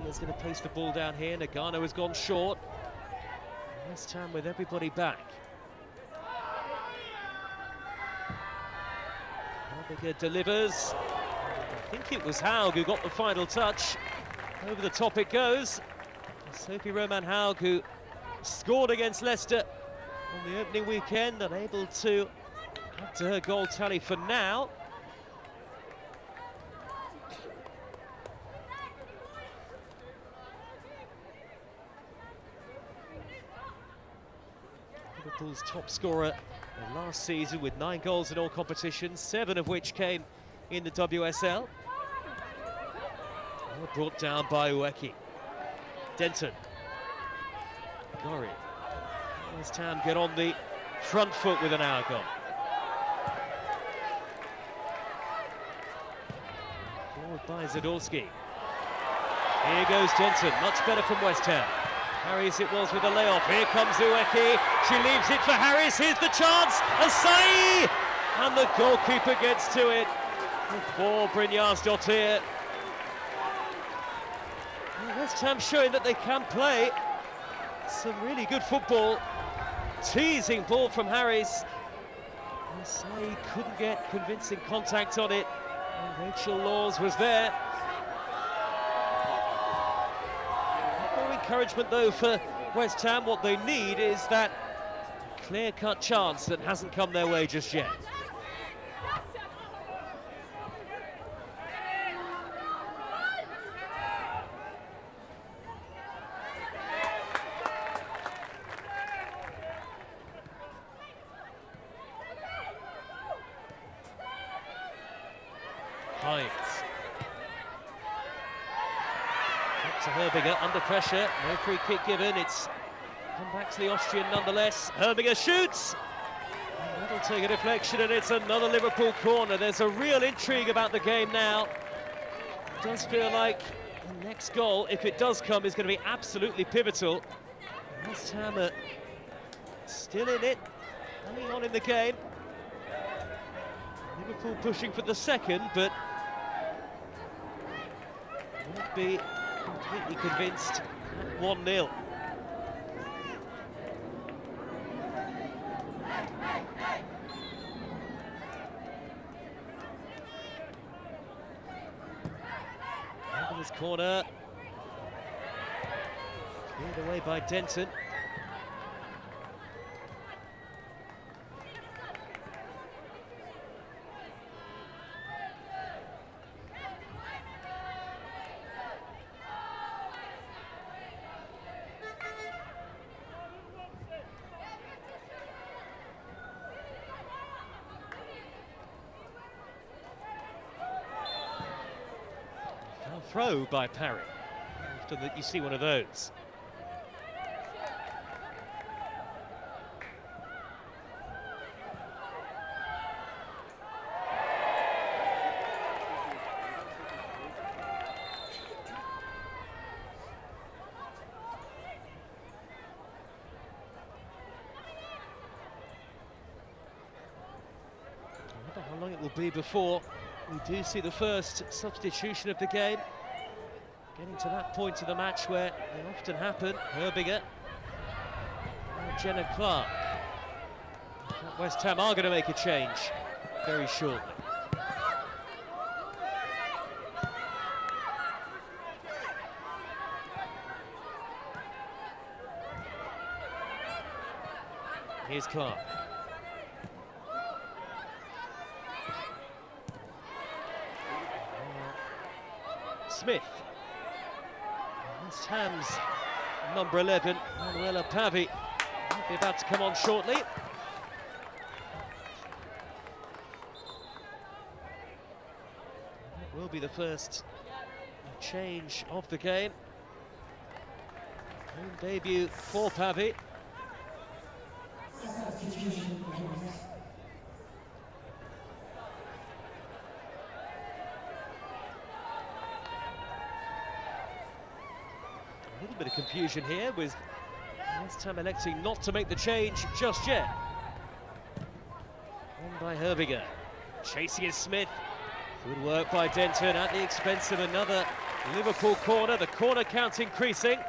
A: Is going to place the ball down here. Nagano has gone short. West Ham with everybody back. Abigail delivers. I think it was Haug who got the final touch. Over the top it goes. Sophie Roman Haug, who scored against Leicester on the opening weekend, unable to add to her goal tally for now. Liverpool's top scorer last season with 9 goals in all competitions, 7 of which came in the WSL. Brought down by Ueki. Denton. Gorry. West Ham get on the front foot with an hour gone. Forward by Zadorsky. Here goes Denton, much better from West Ham. Harris it was with a layoff. Here comes Ueki. She leaves it for Harris. Here's the chance. Asai! And the goalkeeper gets to it for Brynjar's Dottir. West Ham showing that they can play some really good football. Teasing ball from Harris. Asai couldn't get convincing contact on it. And Rachel Laws was there. Encouragement though for West Ham, what they need is that clear-cut chance that hasn't come their way just yet. Hines. Up to Herbinger, under pressure, no free kick given, it's come back to the Austrian nonetheless. Herbinger shoots, and that'll take a deflection, and it's another Liverpool corner. There's a real intrigue about the game now. It does feel like the next goal, if it does come, is going to be absolutely pivotal. West Ham are still in it, hanging on in the game. Liverpool pushing for the second, but won't be completely convinced at 1-0. This corner cleared away by Denton. Throw by Parry. Often that you see one of those. I wonder how long it will be before we do see the first substitution of the game. Getting to that point of the match where they often happen. Herbinger and Jenna Clark. West Ham are going to make a change very shortly. Here's Clark. Smith. West Ham's number 11, Manuela Pavi, might be about to come on shortly. That will be the first change of the game. Home debut for Pavi. A little bit of confusion here with West Ham electing not to make the change just yet. On by Herbinger. Chasing is Smith. Good work by Denton at the expense of another Liverpool corner. The corner count increasing.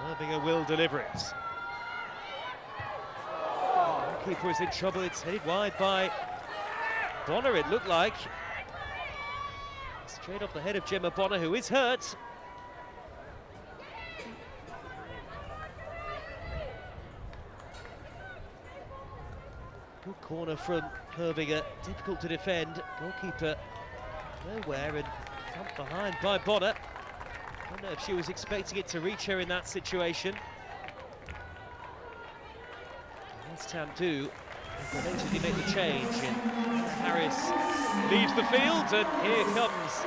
A: Herbinger will deliver it. The keeper is in trouble. It's headed wide by Bonner, it looked like. Straight off the head of Gemma Bonner, who is hurt. Good corner from Herbinger. Difficult to defend. Goalkeeper nowhere, and front behind by Bonner. I don't know if she was expecting it to reach her in that situation. West Ham do eventually make the change, and Harris leaves the field, and here comes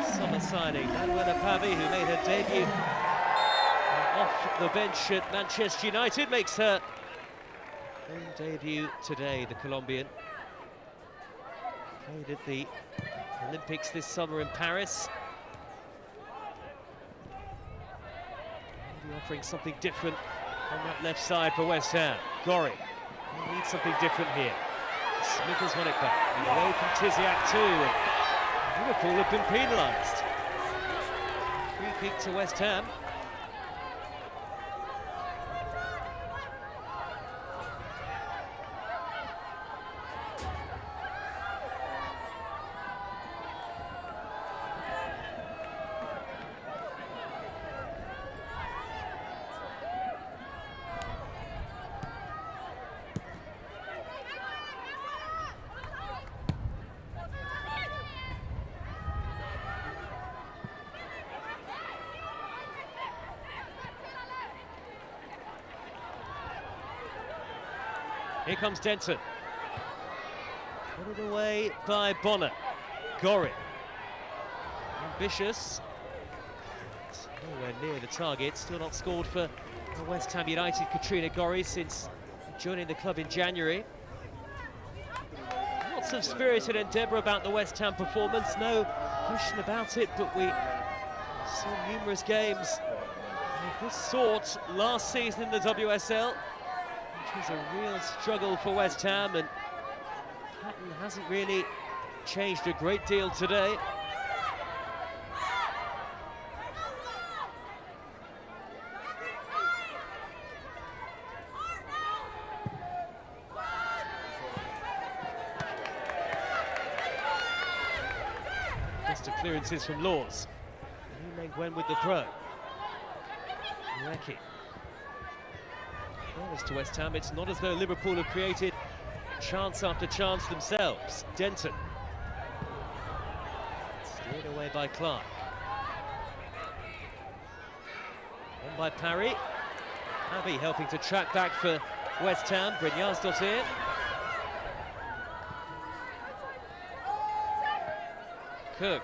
A: the summer signing, Manuela Pavi, who made her debut off the bench at Manchester United, makes her home debut today, the Colombian. Played at the Olympics this summer in Paris. Offering something different on that left side for West Ham. Gorry needs something different here. Smith has won it back, and away from Tiziak too. Liverpool have been penalised. Free kick to West Ham. Here comes Denton. Put it away by Bonner. Gorry. Ambitious. It's nowhere near the target. Still not scored for West Ham United. Katrina Gorry since joining the club in January. Lots of spirited endeavour about the West Ham performance. No question about it, but we saw numerous games of this sort last season in the WSL. Which is a real struggle for West Ham, and pattern hasn't really changed a great deal today. Best of clearances from Laws. Gwen with the throw. Ueki. Fairness to West Ham, it's not as though Liverpool have created chance after chance themselves. Denton. Steered away by Clark. On by Parry. Abbey helping to track back for West Ham. Brynjarsdottir. Cook.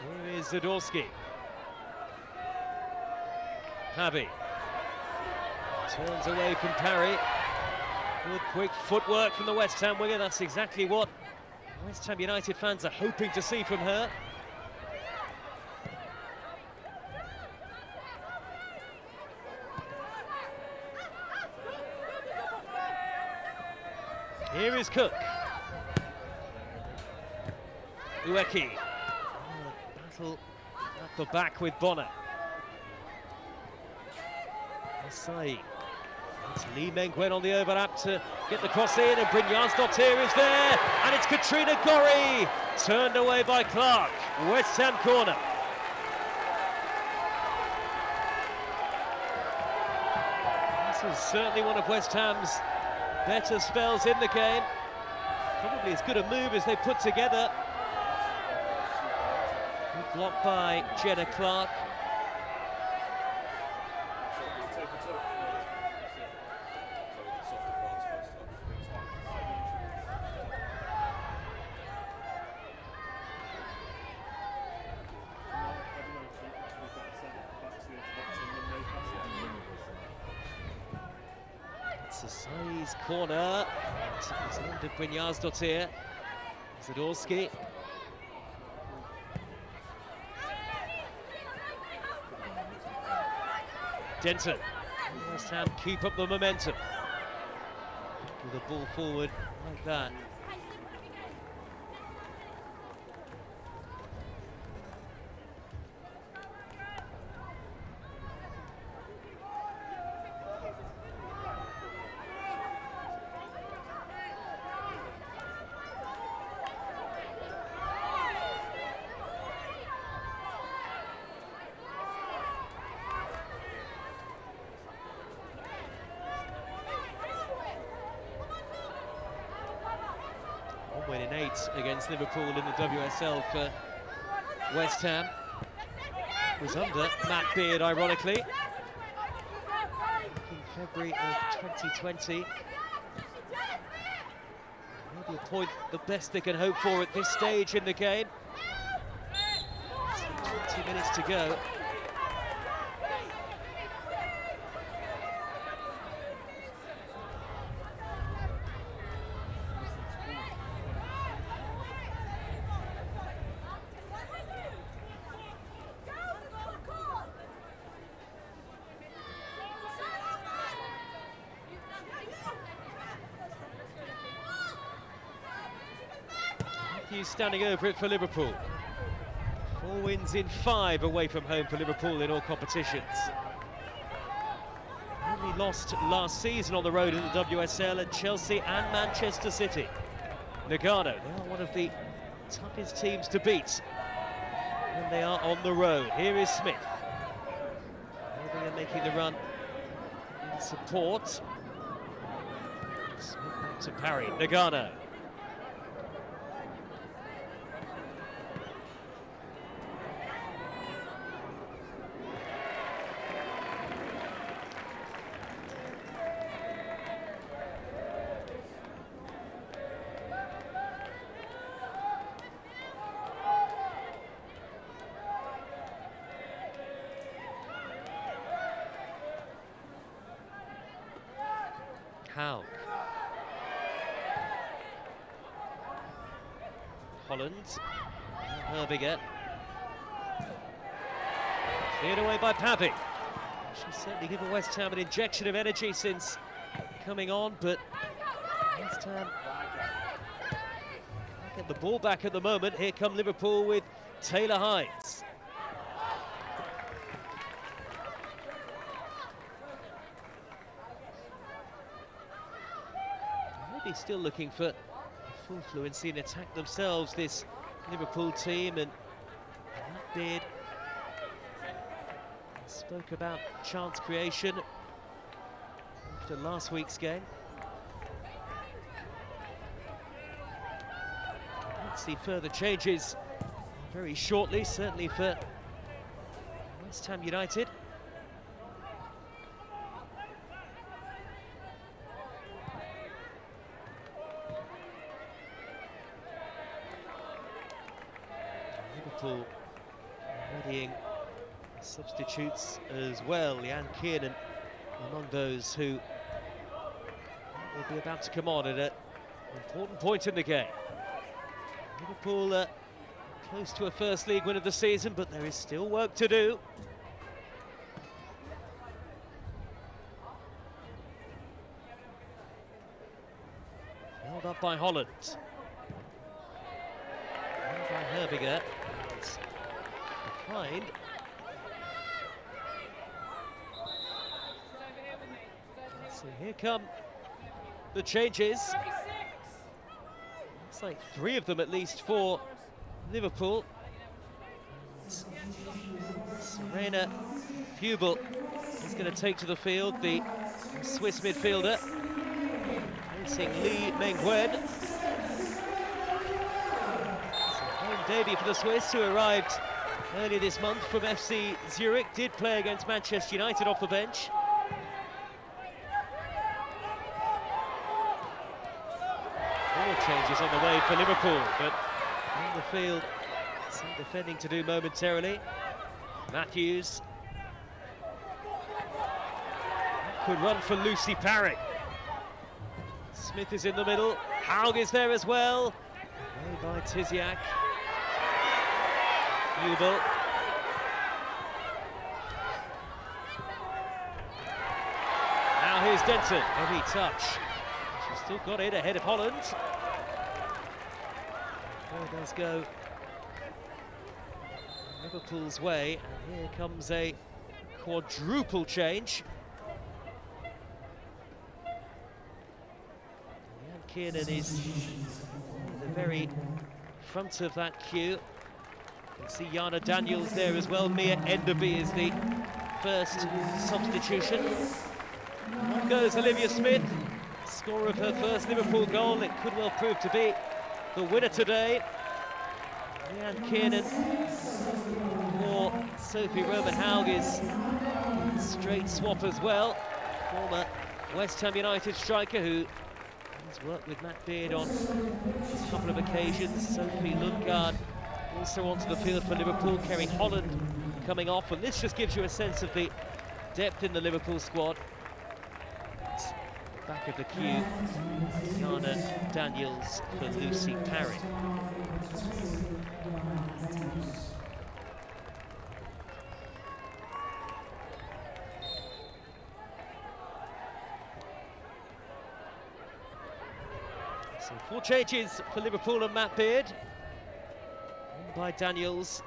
A: Here is Zadorsky. Pavy turns away from Parry. Good quick footwork from the West Ham winger. That's exactly what West Ham United fans are hoping to see from her. Here is Cook. Ueki. Battle at the back with Bonner. Asai. It's Lee Mengwen on the overlap to get the cross in, and Brynjarsdottir is there, and it's Katrina Gorry, turned away by Clark. West Ham corner. This is certainly one of West Ham's better spells in the game. Probably as good a move as they put together. Good block by Jenna Clark. Asai's corner. It's under Brynjarsdottir. Zadorsky. Denton. West Ham keep up the momentum with a ball forward like that. Winning 8 against Liverpool in the WSL for West Ham. It was under Matt Beard, ironically, in February of 2020. Maybe a point the best they can hope for at this stage in the game. 20 minutes to go. Matthews standing over it for Liverpool. 4 wins in 5 away from home for Liverpool in all competitions. Only lost last season on the road in the WSL at Chelsea and Manchester City. Nagano, they are one of the toughest teams to beat when they are on the road. Here is Smith. They are making the run in support. Smith back to parry. Nagano. Haug. Holland. Herbiger. Cleared away by Pavi. She's certainly given West Ham an injection of energy since coming on, but West Ham can't get the ball back at the moment. Here come Liverpool with Taylor Hines. Maybe still looking for full fluency and attack themselves, this Liverpool team, and Beard spoke about chance creation after last week's game. Let's see further changes very shortly, certainly for West Ham United. Liverpool readying substitutes as well. Jan Kiernan among those who will be about to come on at an important point in the game. Liverpool close to a first league win of the season, but there is still work to do. Held up by Holland. Held by Herbiger. It's behind. So here come the changes. Looks like 3 of them at least for Liverpool. Serena Pubel is going to take to the field, the Swiss midfielder. Facing Lee Mengwen. Home debut for the Swiss, who arrived earlier this month from FC Zurich. Did play against Manchester United off the bench. Changes on the way for Liverpool, but on the field, some defending to do momentarily. Matthews could run for Lucy Parry. Smith is in the middle. Haug is there as well. Way by Tiziak. Hubel. Now here's Denton. Heavy touch. She's still got it ahead of Holland. There does go Liverpool's way, and here comes a quadruple change. Jan Kiernan is at the very front of that queue. You can see Jana Daniels there as well. Mia Enderby is the first substitution. Off goes Olivia Smith, scorer of her first Liverpool goal. It could well prove to be the winner today. Jan Kiernan for Sophie Roman. Haug is straight swap as well. Former West Ham United striker who has worked with Matt Beard on a couple of occasions. Sophie Lundgaard also onto the field for Liverpool. Kerry Holland coming off, and this just gives you a sense of the depth in the Liverpool squad. Back of the queue, Jana Daniels for Lucy Parry. So 4 changes for Liverpool and Matt Beard. by Daniels.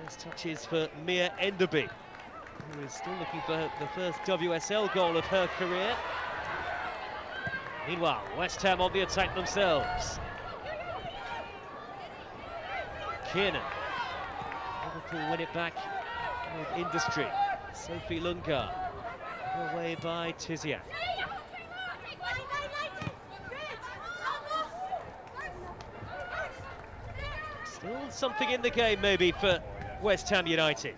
A: First touches for Mia Enderby, who is still looking for the first WSL goal of her career. Meanwhile, West Ham on the attack themselves. Kiernan. Liverpool win it back with industry. Sophie Lundgaard. Away by Tiziak. Still something in the game maybe for West Ham United.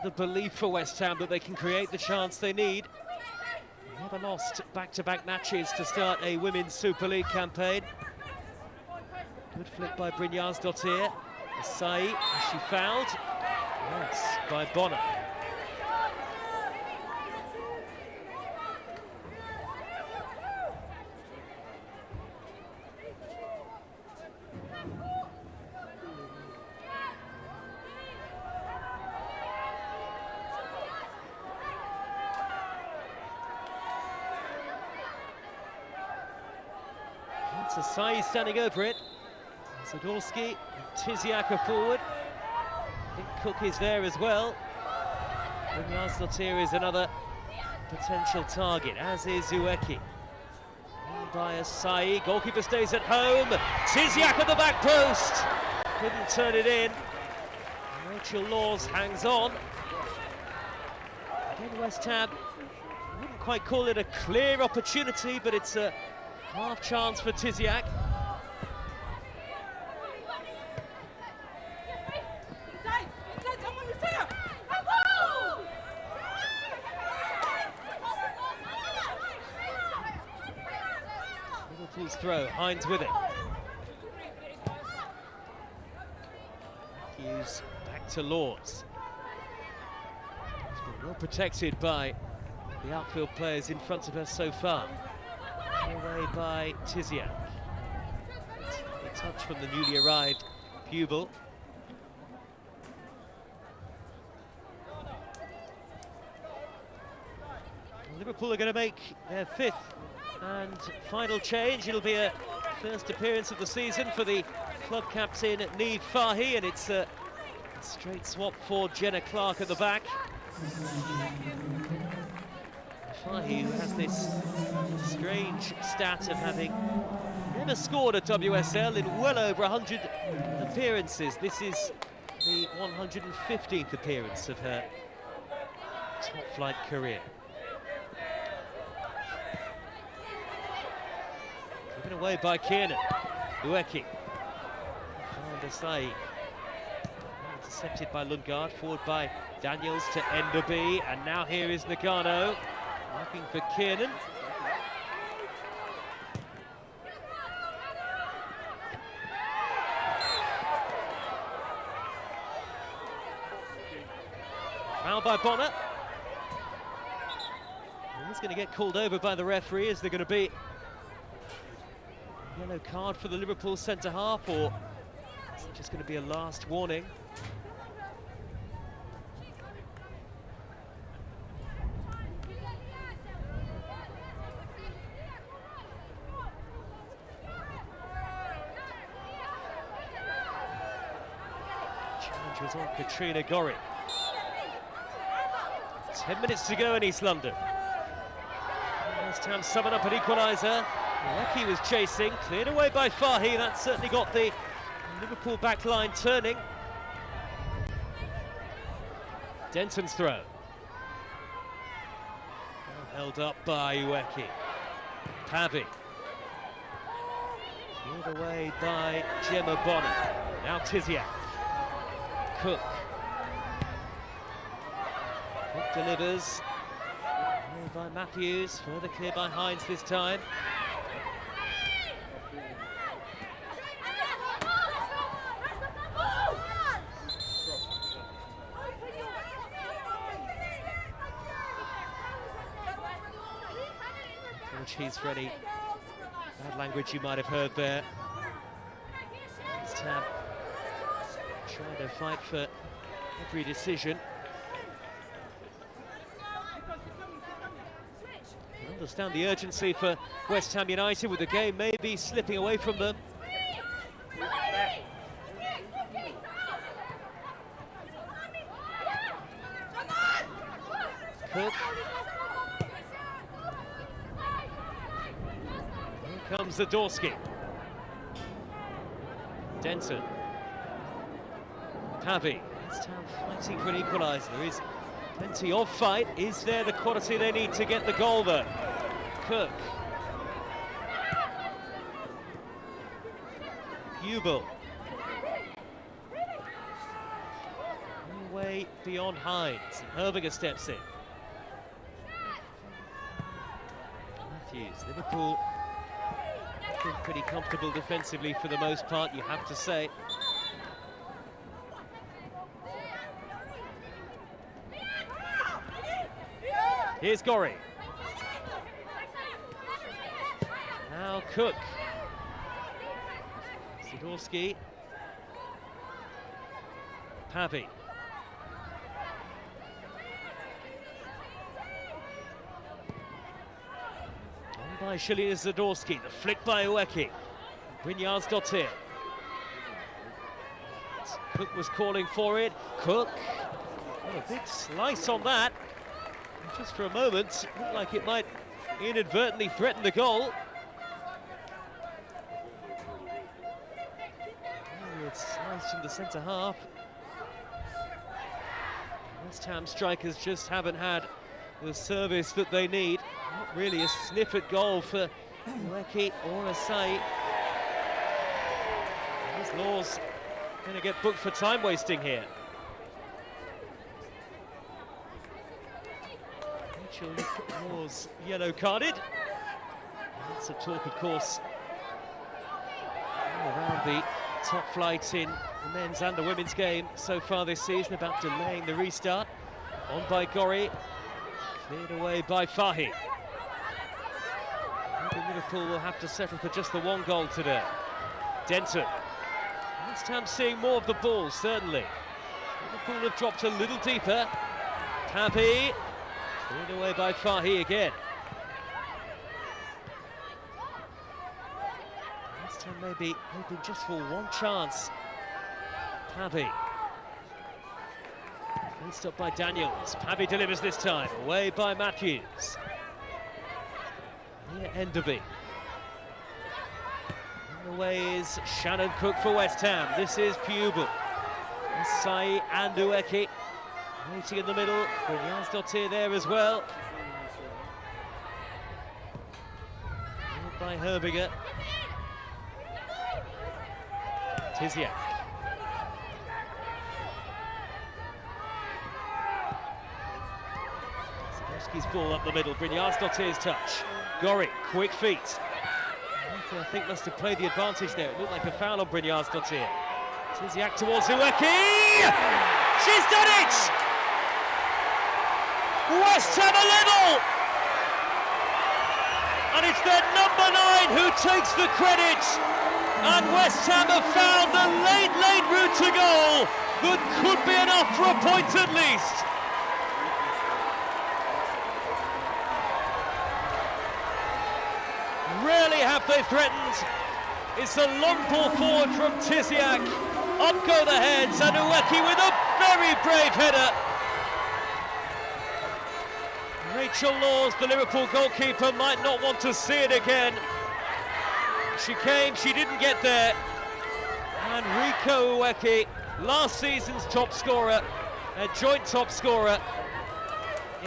A: The belief for West Ham that they can create the chance they need. They never lost back-to-back matches to start a Women's Super League campaign. Good flick by Brynjarsdottir. Asai, is she fouled? Yes, by Bonner. Asai standing over it. Zadorsky and Tiziak are forward. I think Cook is there as well. Brynjarsdottir is another potential target, as is Ueki. By Asai, goalkeeper stays at home. Tiziak at the back post. Couldn't turn it in. Rachel Laws hangs on. Again, West Ham, I wouldn't quite call it a clear opportunity, but it's a half chance for Tiziak. Liverpool's throw, Hines with it. Hughes back to Lords. He's been well protected by the outfield players in front of her so far. Away by Tiziak. A touch from the newly arrived Pupil. Liverpool are going to make their fifth and final change. It'll be a first appearance of the season for the club captain Niamh Fahy, and it's a straight swap for Jenna Clark at the back. Fahy, who has this strange stat of having never scored at WSL in well over 100 appearances. This is the 115th appearance of her top-flight career. Given away by Kiernan. Ueki. Found Asai. Intercepted by Lundgaard, forward by Daniels to Enderby, and now here is Nagano. Looking for Kiernan. Foul by Bonner. He's going to get called over by the referee. Is there going to be a yellow card for the Liverpool centre-half, or is it just going to be a last warning? Was on Katrina Gorry. 10 minutes to go in East London. West Ham summon up an equaliser. Ueki was chasing, cleared away by Fahy. That certainly got the Liverpool back line turning. Denton's throw. Held up by Ueki. Pavy. Cleared away by Gemma Bonner. Now Tiziak. Cook. Cook delivers. Cleared by Matthews, further clear by Hines this time. apologies for any bad language you might have heard there. West Ham trying to fight for every decision. I understand the urgency for West Ham United with the game maybe slipping away from them. Cook. Here comes Zadorsky. Denton. Pavey. West Ham fighting for an equaliser. There is plenty of fight. Is there the quality they need to get the goal though? Cook. Hubel. Way beyond Hines. Herbiger steps in. Matthews. Liverpool have been pretty comfortable defensively for the most part, you have to say. Here's Gorry. Now Cook. Zadorsky. Pavey. On by Shalina Zadorsky. The flick by Ueki. Brynjar's-Dottir. Cook was calling for it. Cook. Oh, a big slice on that. Just for a moment, looked like it might inadvertently threaten the goal. Oh, it's sliced from the centre half. West Ham strikers just haven't had the service that they need. Not really a sniff at goal for Ueki or Asai. This Law's going to get booked for time wasting here. Law's yellow carded. Lots of talk, of course, all around the top flight in the men's and the women's game so far this season about delaying the restart. On by Gorry, cleared away by Fahy. Maybe Liverpool will have to settle for just the one goal today. Denton. West Ham seeing more of the ball, certainly. Liverpool have dropped a little deeper. Pavey. Cleared away by Fahy again. This time maybe hoping just for one chance. Pavey. Faced up by Daniels. Pavey delivers this time. Away by Matthews. Here Enderby. On the way is Shannon Cook for West Ham. This is Pubel. Asai and Ueki. Waiting in the middle, Brynjar's-Dottir there as well. Led by Herbiger. Tiziak. Zadorsky's ball up the middle, Brynjar's-Dottir's touch. Gorry, quick feet. I think must have played the advantage there. It looked like a foul on Brynjar's-Dottir. Tiziak towards Ueki! She's done it! West Ham are level! And it's their number 9 who takes the credit. And West Ham have found the late route to goal that could be enough for a point at least. Rarely have they threatened. It's a long ball forward from Tiziak. Up go the heads, and Ueki with a very brave header. Rachel Laws, the Liverpool goalkeeper, might not want to see it again. She came, she didn't get there. And Rico Ueki, last season's top scorer, a joint top scorer,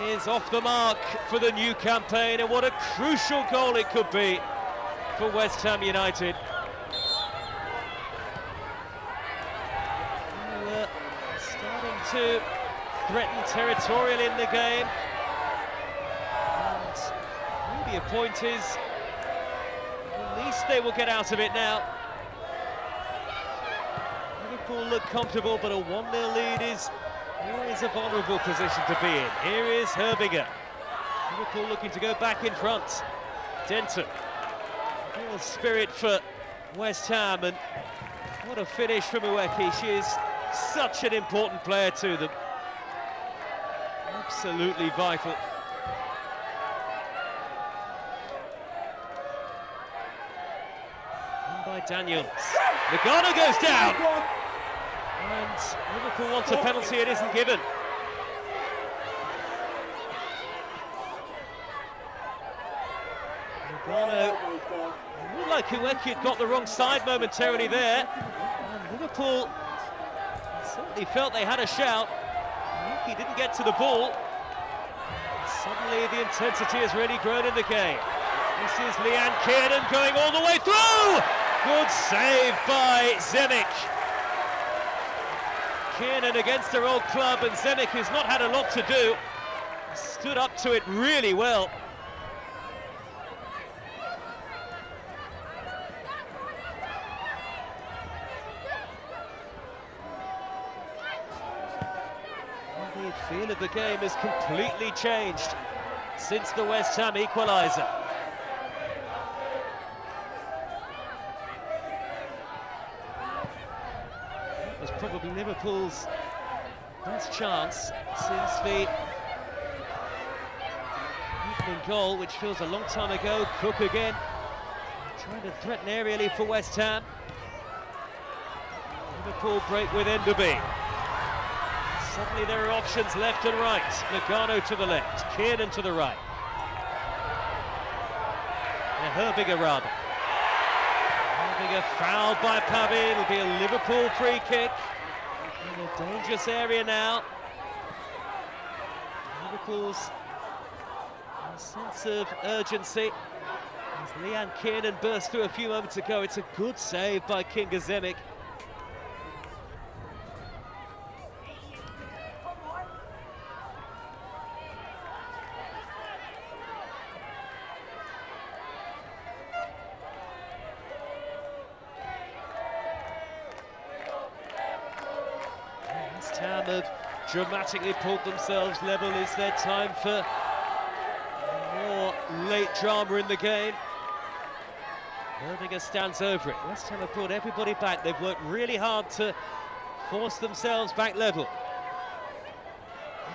A: is off the mark for the new campaign, and what a crucial goal it could be for West Ham United. Starting to threaten territorial in the game. And maybe a point is, at least they will get out of it now. Liverpool look comfortable, but a 1-0 lead is always a vulnerable position to be in. Here is Herbiger. Liverpool looking to go back in front. Denton. Real spirit for West Ham, and what a finish from Ueki. She is such an important player to them. Absolutely vital. And by Daniels. Lugano goes down! And Liverpool wants a penalty, it isn't given. Lugano, it looked like Ueki had got the wrong side momentarily there. And Liverpool certainly felt they had a shout. Ueki didn't get to the ball. Suddenly the intensity has really grown in the game. This is Leanne Kiernan going all the way through! Good save by Zemek. Kiernan against her old club, and Zemek, who's not had a lot to do, stood up to it really well. The feel of the game has completely changed since the West Ham equaliser. It was probably Liverpool's best chance since the opening goal, which feels a long time ago. Cook again, trying to threaten aerially for West Ham. Liverpool break with Enderby. Suddenly there are options left and right. Lugano to the left, Kiernan to the right. Herbiger rather. Herbiger fouled by Pavy. It'll be a Liverpool free kick. In a dangerous area now. Liverpool's sense of urgency. As Leanne Kiernan burst through a few moments ago, it's a good save by Kinga Zemek. West Ham have dramatically pulled themselves level. Is there time for more late drama in the game? Herbiger stands over it. West Ham have brought everybody back. They've worked really hard to force themselves back level.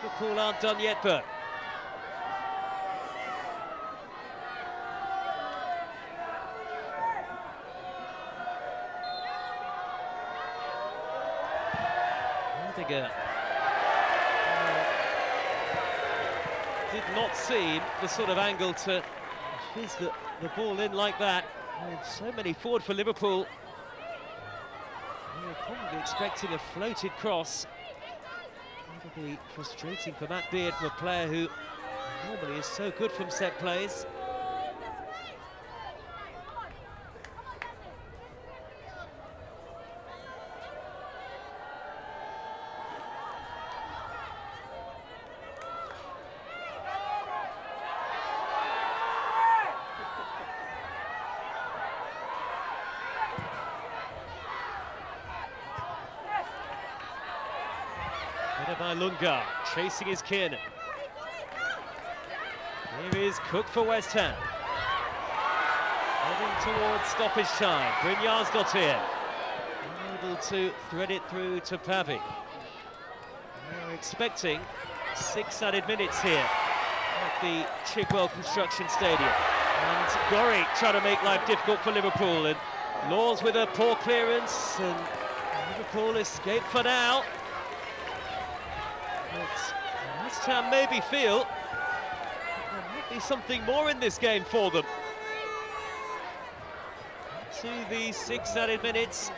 A: Liverpool aren't done yet, but Herbiger did not seem the sort of angle to fizz the ball in like that. With so many forward for Liverpool, they were probably expecting a floated cross. It'll be frustrating for Matt Beard, from a player who normally is so good from set plays. By Lunga, chasing his Kiernan. Here is Cook for West Ham. Heading towards stoppage time. Brynjarsdottir unable to thread it through to Pavy. We're expecting 6 added minutes here at the Chigwell Construction Stadium. And Gorry trying to make life difficult for Liverpool, and Laws with a poor clearance, and Liverpool escape for now. But West Ham maybe feel there might be something more in this game for them. To the 6 added minutes.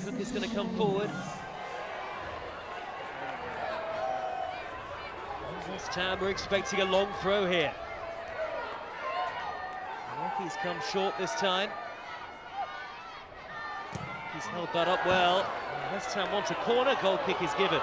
A: Cook is going to come forward. West Ham were expecting a long throw here. He's come short this time. He's held that up well. West Ham want a corner, goal kick is given.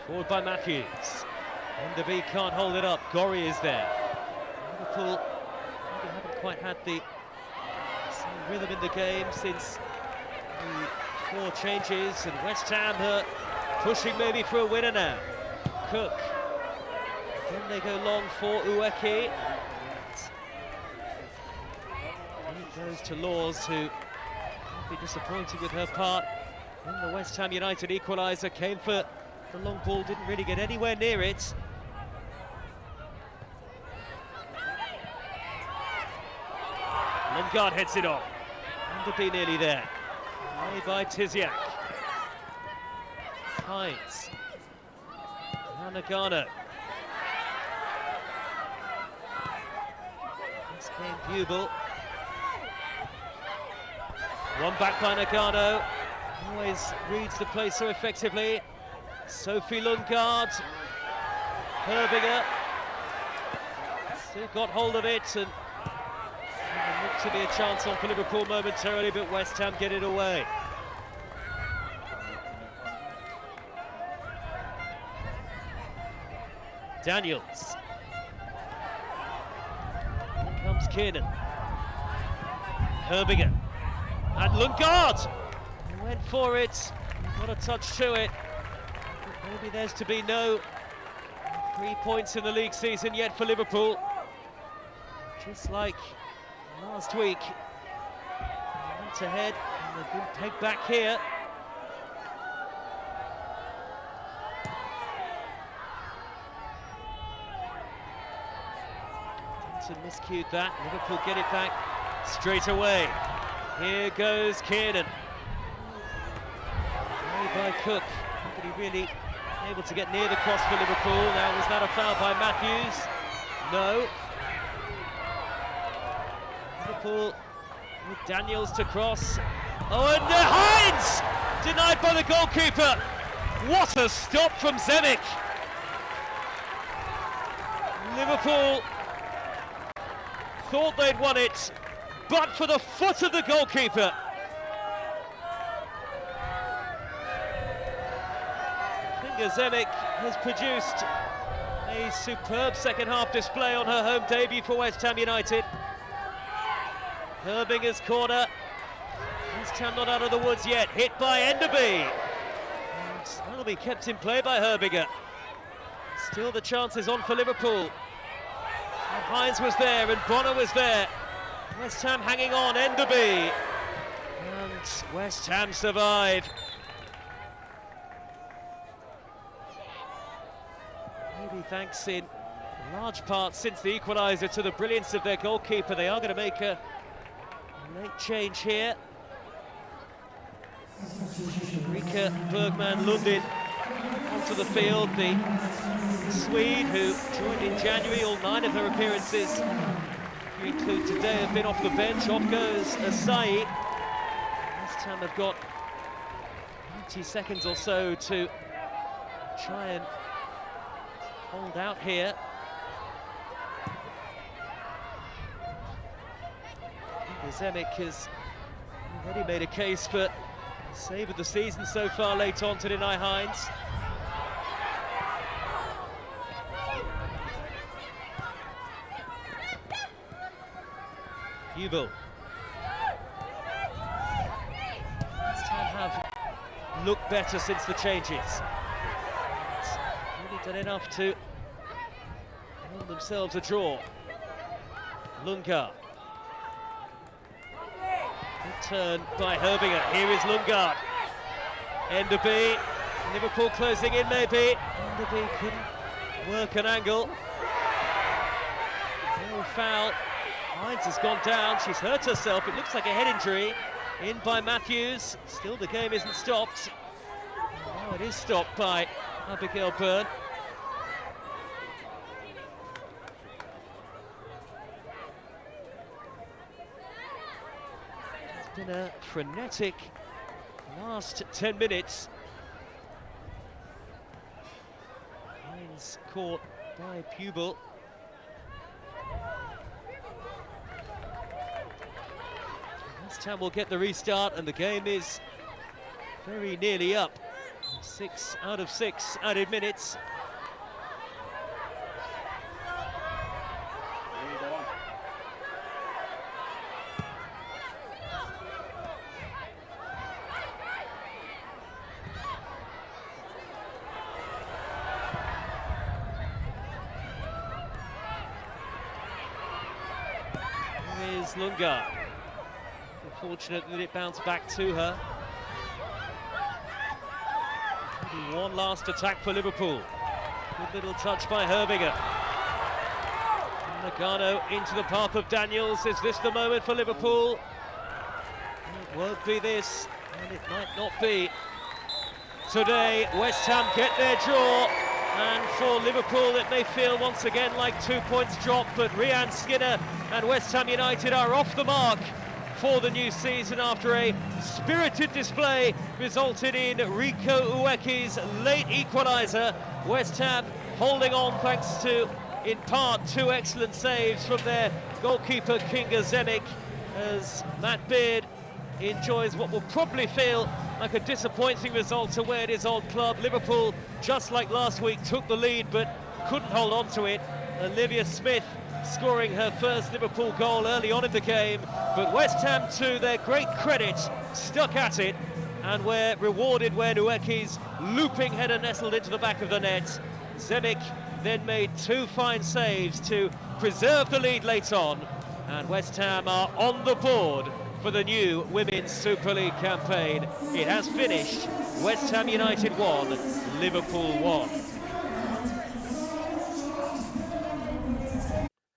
A: Forward by Matthews. Enderby can't hold it up. Gorry is there. Liverpool maybe haven't quite had the same rhythm in the game since the 4 changes, and West Ham are pushing maybe for a winner now. Cook. Then they go long for Ueki. It goes to Laws, who might be disappointed with her part in the West Ham United equaliser. Came for the long ball, didn't really get anywhere near it. Lundgaard heads it on. Enderby nearly there. Played by Tiziak. Hines. Nagano. This came Buble. One back by Nagano. Always reads the play so effectively. Sophie Lundgaard. Herbinger. Still got hold of it, and looked to be a chance on for Liverpool momentarily, but West Ham get it away. Daniels. Here comes Kiernan. Herbinger. And Lundgaard! He went for it. Got a touch to it. But maybe there's to be no 3 points in the league season yet for Liverpool. Just like last week. They went ahead and they've been pegged back here. Miscued that. Liverpool get it back straight away. Here goes Kiernan. Played by Cook. Nobody really able to get near the cross for Liverpool. Now, was that a foul by Matthews? No. Liverpool with Daniels to cross. Oh, and Hines! Denied by the goalkeeper. What a stop from Zemek. Liverpool thought they'd won it, but for the foot of the goalkeeper. Kinga Zemek has produced a superb second-half display on her home debut for West Ham United. Herbinger's corner. West Ham not out of the woods yet. Hit by Enderby. And that'll be kept in play by Herbinger. Still the chances on for Liverpool. And Hines was there and Bonner was there. West Ham hanging on, Enderby. And West Ham survive. Maybe thanks in large part since the equaliser to the brilliance of their goalkeeper. They are going to make a late change here. Rika Bergman Lundin onto the field, the Swede who joined in January. All 9 of her appearances, if you include today, have been off the bench. Off goes Asai. West Ham have got 90 seconds or so to try and hold out here. Zemek has already made a case for save of the season so far late on to deny Hines. Buble. West Ham have looked better since the changes. It's really done enough to earn themselves a draw. Lundgaard. Good turn by Herbinger. Here is Lundgaard. Enderby. Liverpool closing in maybe. Enderby couldn't work an angle. No foul. Hines has gone down. She's hurt herself. It looks like a head injury. In by Matthews. Still the game isn't stopped. Now it is stopped by Abigail Byrne. It's been a frenetic last 10 minutes. Hines caught by Buble. West Ham will get the restart and the game is very nearly up. 6 out of 6 added minutes. Here's Lunga. Unfortunate that it bounced back to her. One last attack for Liverpool. Good little touch by Herbiger. Nagano into the path of Daniels. Is this the moment for Liverpool? It won't be this, and it might not be. Today, West Ham get their draw, and for Liverpool it may feel once again like 2 points dropped, but Rhian Skinner and West Ham United are off the mark for the new season after a spirited display resulted in Rico Ueki's late equaliser. West Ham holding on thanks to, in part, 2 excellent saves from their goalkeeper Kinga Zemic, as Matt Beard enjoys what will probably feel like a disappointing result away at his old club. Liverpool, just like last week, took the lead but couldn't hold on to it. Olivia Smith scoring her first Liverpool goal early on in the game, but West Ham, to their great credit, stuck at it and were rewarded when Ueki's looping header nestled into the back of the net. Zemic then made 2 fine saves to preserve the lead late on, and West Ham are on the board for the new Women's Super League campaign. It has finished West Ham United 1, Liverpool 1.